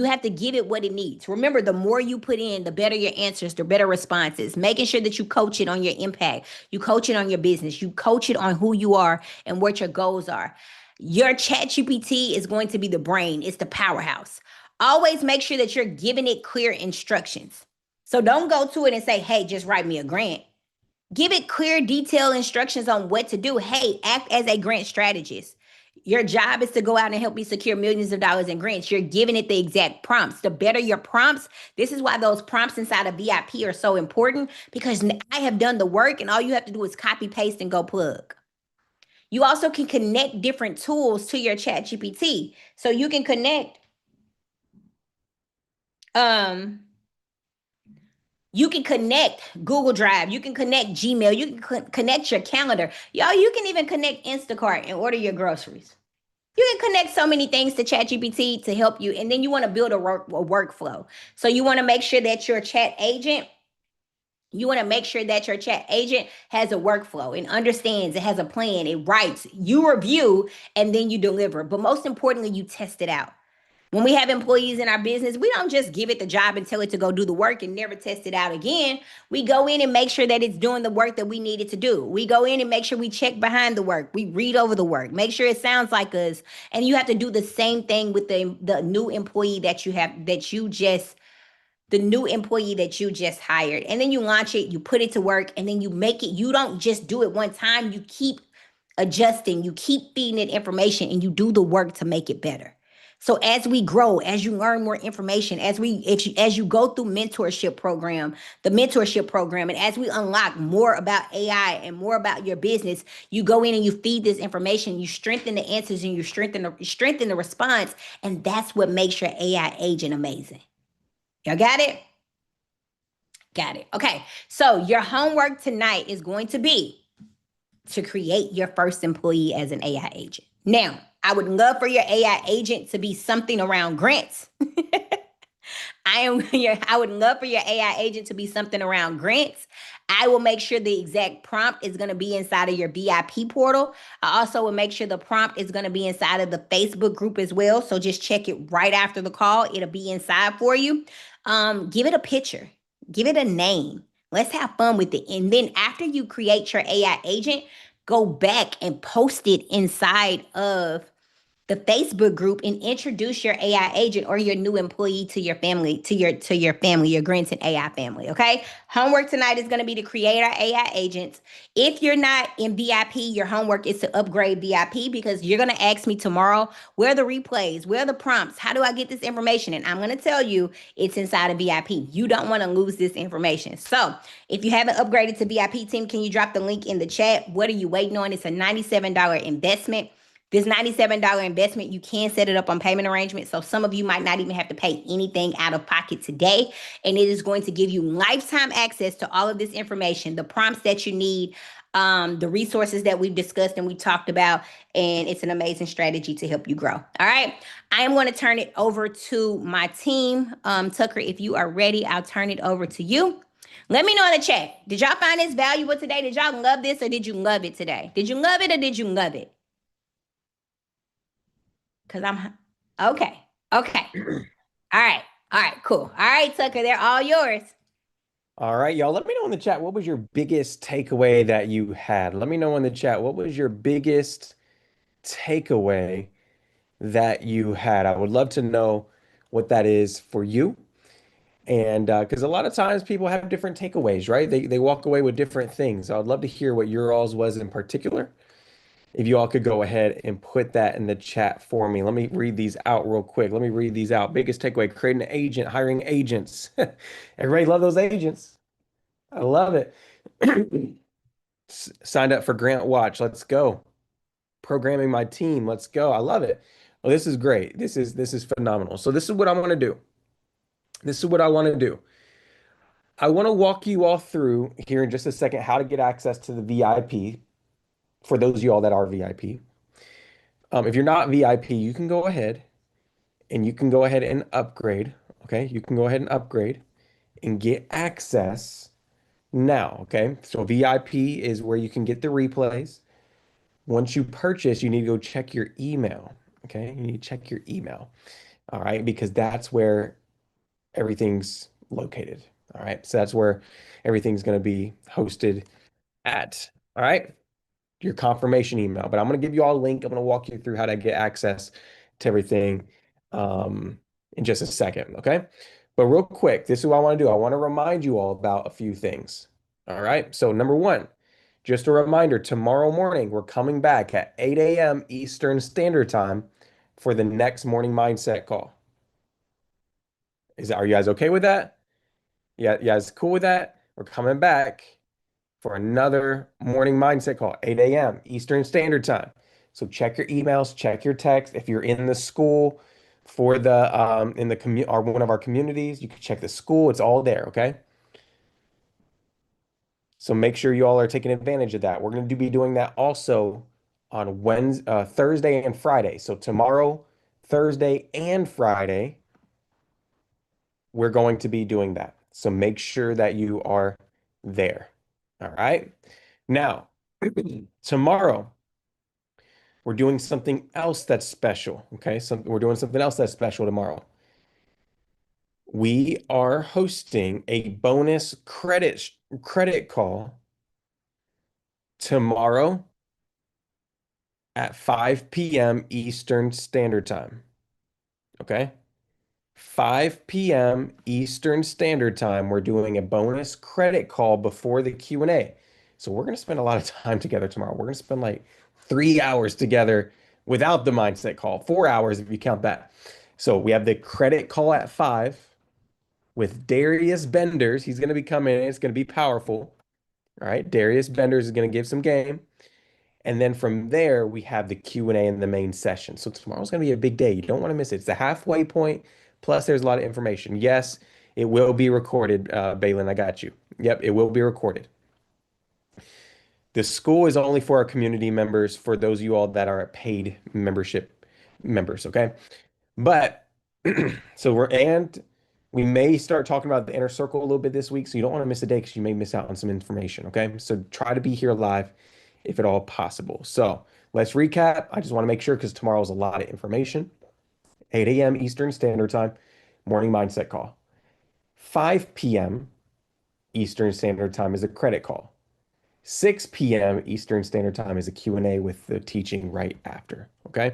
have to give it what it needs. Remember, the more you put in, the better your answers, the better responses. Making sure that you coach it on your impact, you coach it on your business, you coach it on who you are and what your goals are. Your chat GPT is going to be the brain, it's the powerhouse. Always make sure that you're giving it clear instructions. So don't go to it and say, hey, just write me a grant. Give it clear, detailed instructions on what to do. Hey, act as a grant strategist. Your job is to go out and help me secure millions of dollars in grants. You're giving it the exact prompts. The better your prompts, this is why those prompts inside of VIP are so important, because I have done the work and all you have to do is copy, paste, and go plug. You also can connect different tools to your chat GPT. So you can connect Google Drive. You can connect Gmail. You can connect your calendar. Y'all, you can even connect Instacart and order your groceries. You can connect so many things to ChatGPT to help you. And then you want to build a workflow. So you want to make sure that your chat agent has a workflow and understands, it has a plan, it writes, you review, and then you deliver. But most importantly, you test it out. When we have employees in our business, we don't just give it the job and tell it to go do the work and never test it out again. We go in and make sure that it's doing the work that we need it to do. We go in and make sure we check behind the work. We read over the work, make sure it sounds like us. And you have to do the same thing with the new employee that you just hired. And then you launch it, you put it to work, and then you make it. You don't just do it one time. You keep adjusting, you keep feeding it information, and you do the work to make it better. So as we grow, as you learn more information, as you go through the mentorship program, and as we unlock more about AI and more about your business, you go in and you feed this information, you strengthen the answers, and you strengthen the response, and that's what makes your AI agent amazing. Y'all got it? Got it. Okay. So your homework tonight is going to be to create your first employee as an AI agent. Now, I would love for your AI agent to be something around grants. I would love for your AI agent to be something around grants. I will make sure the exact prompt is going to be inside of your VIP portal. I also will make sure the prompt is going to be inside of the Facebook group as well. So just check it right after the call. It'll be inside for you. Give it a picture. Give it a name. Let's have fun with it. And then after you create your AI agent, go back and post it inside of the Facebook group and introduce your AI agent or your new employee to your family, your grants and AI family, okay? Homework tonight is going to be to create our AI agents. If you're not in VIP, your homework is to upgrade VIP, because you're going to ask me tomorrow, where are the replays? Where are the prompts? How do I get this information? And I'm going to tell you it's inside of VIP. You don't want to lose this information. So if you haven't upgraded to VIP team, can you drop the link in the chat? What are you waiting on? It's a $97 investment. This $97 investment, you can set it up on payment arrangement. So some of you might not even have to pay anything out of pocket today. And it is going to give you lifetime access to all of this information, the prompts that you need, the resources that we've discussed and we talked about. And it's an amazing strategy to help you grow. All right. I am going to turn it over to my team. Tucker, if you are ready, I'll turn it over to you. Let me know in the chat. Did y'all find this valuable today? Did y'all love this, or did you love it today? Did you love it, or did you love it? Because I'm okay. All right, cool. All right, Tucker, they're all yours. All right, y'all. Let me know in the chat, what was your biggest takeaway that you had? Let me know in the chat, what was your biggest takeaway that you had? I would love to know what that is for you. And because a lot of times people have different takeaways, right? They walk away with different things. So I'd love to hear what your all's was in particular. If you all could go ahead and put that in the chat for me. Let me read these out real quick. Let me read these out. Biggest takeaway: creating an agent, hiring agents. Everybody love those agents. I love it. Signed up for Grant Watch. Let's go. Programming my team. Let's go. I love it. Well, this is great. This is phenomenal. So this is what I want to do. I want to walk you all through here in just a second how to get access to the VIP for those of you all that are VIP. If you're not VIP, you can go ahead and upgrade. Okay, you can go ahead and upgrade and get access now. Okay, so VIP is where you can get the replays. Once you purchase, you need to go check your email. Okay, you need to check your email. All right, because that's where everything's located. All right, so that's where everything's going to be hosted at. All right, your confirmation email. But I'm going to give you all a link. I'm going to walk you through how to get access to everything in just a second. Okay, but real quick, this is what I want to do. I want to remind you all about a few things. All right, so number one, just a reminder, tomorrow morning, we're coming back at 8 a.m. Eastern Standard Time for the next morning mindset call. Are you guys okay with that? Yeah, you guys cool with that? We're coming back for another morning mindset call, 8 a.m. Eastern Standard Time. So check your emails, check your text. If you're in the school for the in the community or one of our communities, you can check the school. It's all there, okay? So make sure you all are taking advantage of that. We're going to be doing that also on Thursday and Friday. So tomorrow, Thursday and Friday, we're going to be doing that. So make sure that you are there. All right. Now, tomorrow, we're doing something else that's special. Okay. So we're doing something else that's special tomorrow. We are hosting a bonus credit call tomorrow at 5 p.m. Eastern Standard Time. Okay. 5 p.m. Eastern Standard Time, we're doing a bonus credit call before the Q&A. So we're going to spend a lot of time together tomorrow. We're going to spend like 3 hours together without the mindset call, 4 hours if you count that. So we have the credit call at 5 with Darius Benders. He's going to be coming in. It's going to be powerful. All right. Darius Benders is going to give some game. And then from there, we have the Q&A in the main session. So tomorrow's going to be a big day. You don't want to miss it. It's the halfway point. Plus, there's a lot of information. Yes, it will be recorded, Balin. I got you. Yep, it will be recorded. The school is only for our community members, for those of you all that are paid membership members, okay? But we may start talking about the inner circle a little bit this week, so you don't want to miss a day because you may miss out on some information, okay? So try to be here live if at all possible. So let's recap. I just want to make sure because tomorrow is a lot of information. 8 a.m. Eastern Standard Time, morning mindset call. 5 p.m. Eastern Standard Time is a credit call. 6 p.m. Eastern Standard Time is a Q&A with the teaching right after, okay?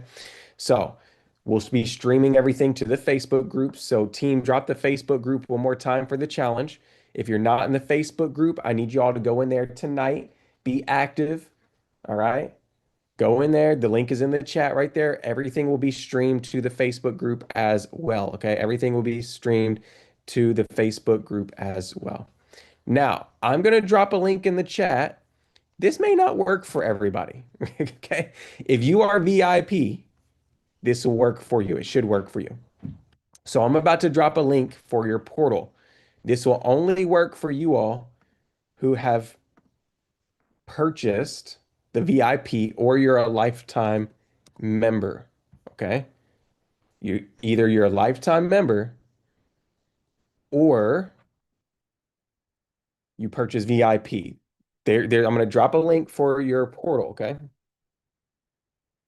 So we'll be streaming everything to the Facebook group. So team, drop the Facebook group one more time for the challenge. If you're not in the Facebook group, I need you all to go in there tonight. Be active, all right? Go in there. The link is in the chat right there. Everything will be streamed to the Facebook group as well, okay? Everything will be streamed to the Facebook group as well. Now, I'm going to drop a link in the chat. This may not work for everybody, okay? If you are VIP, this will work for you. It should work for you. So I'm about to drop a link for your portal. This will only work for you all who have purchased the VIP or you're a lifetime member, okay? You're a lifetime member or you purchase VIP. I'm going to drop a link for your portal, okay?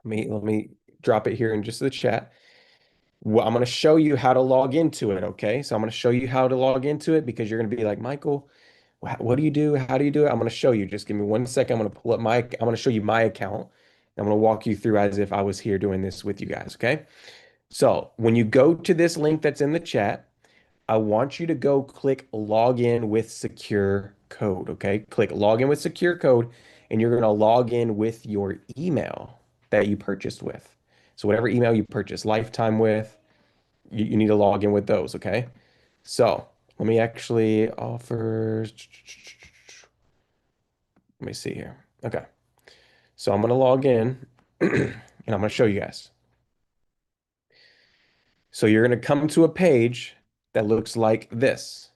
Let me drop it here in just the chat. Well, I'm going to show you how to log into it, okay? So I'm going to show you how to log into it because you're going to be like, Michael, what do you do? How do you do it? I'm going to show you. Just give me 1 second. I'm going to pull up I'm going to show you my account. I'm going to walk you through as if I was here doing this with you guys, okay? So when you go to this link that's in the chat, I want you to go click login with secure code, okay? Click login with secure code, and you're going to log in with your email that you purchased with. So whatever email you purchased lifetime with, you need to log in with those, okay? So let me actually offer, let me see here. Okay. So I'm going to log in and I'm going to show you guys. So you're going to come to a page that looks like this.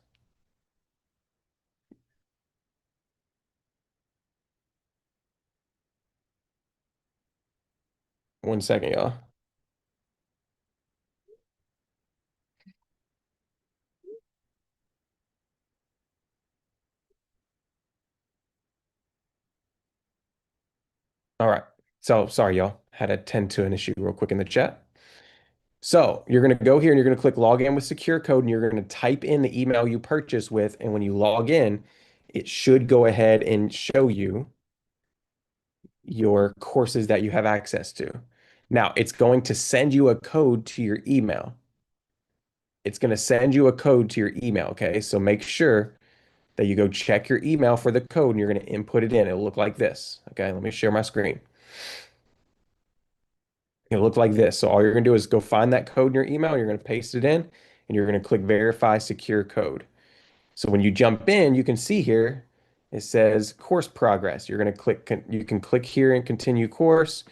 One second, y'all. All right. So sorry, y'all. Had to tend to an issue real quick in the chat. So you're going to go here and you're going to click log in with secure code and you're going to type in the email you purchased with. And when you log in, it should go ahead and show you your courses that you have access to. Now, it's going to send you a code to your email. It's going to send you a code to your email. Okay. So make sure that you go check your email for the code and you're going to input it in. It'll look like this. Okay. Let me share my screen. It'll look like this. So all you're going to do is go find that code in your email. You're going to paste it in and you're going to click verify secure code. So when you jump in, you can see here, it says course progress. You're going to click, you can click here and continue course.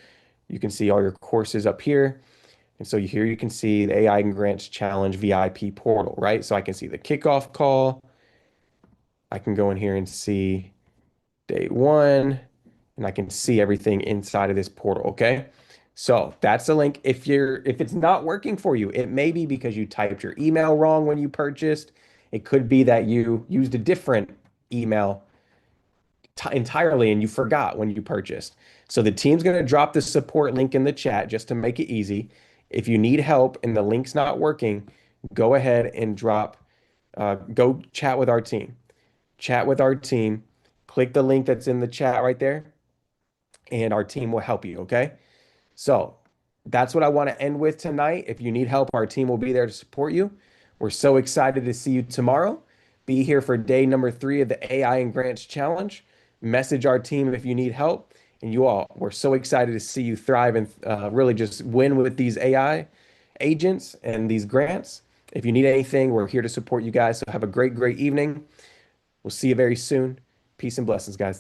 You can see all your courses up here. And so here you can see the AI and Grants Challenge VIP portal, right? So I can see the kickoff call. I can go in here and see day one, and I can see everything inside of this portal, okay? So that's the link. If it's not working for you, it may be because you typed your email wrong when you purchased. It could be that you used a different email entirely and you forgot when you purchased. So the team's going to drop the support link in the chat just to make it easy. If you need help and the link's not working, go ahead and go chat with our team. Chat with our team. Click the link that's in the chat right there, and our team will help you, okay? So that's what I want to end with tonight. If you need help, our team will be there to support you. We're so excited to see you tomorrow. Be here for day number 3 of the AI and Grants Challenge. Message our team if you need help. And you all, we're so excited to see you thrive and really just win with these AI agents and these grants. If you need anything, we're here to support you guys. So have a great, great evening. We'll see you very soon. Peace and blessings, guys.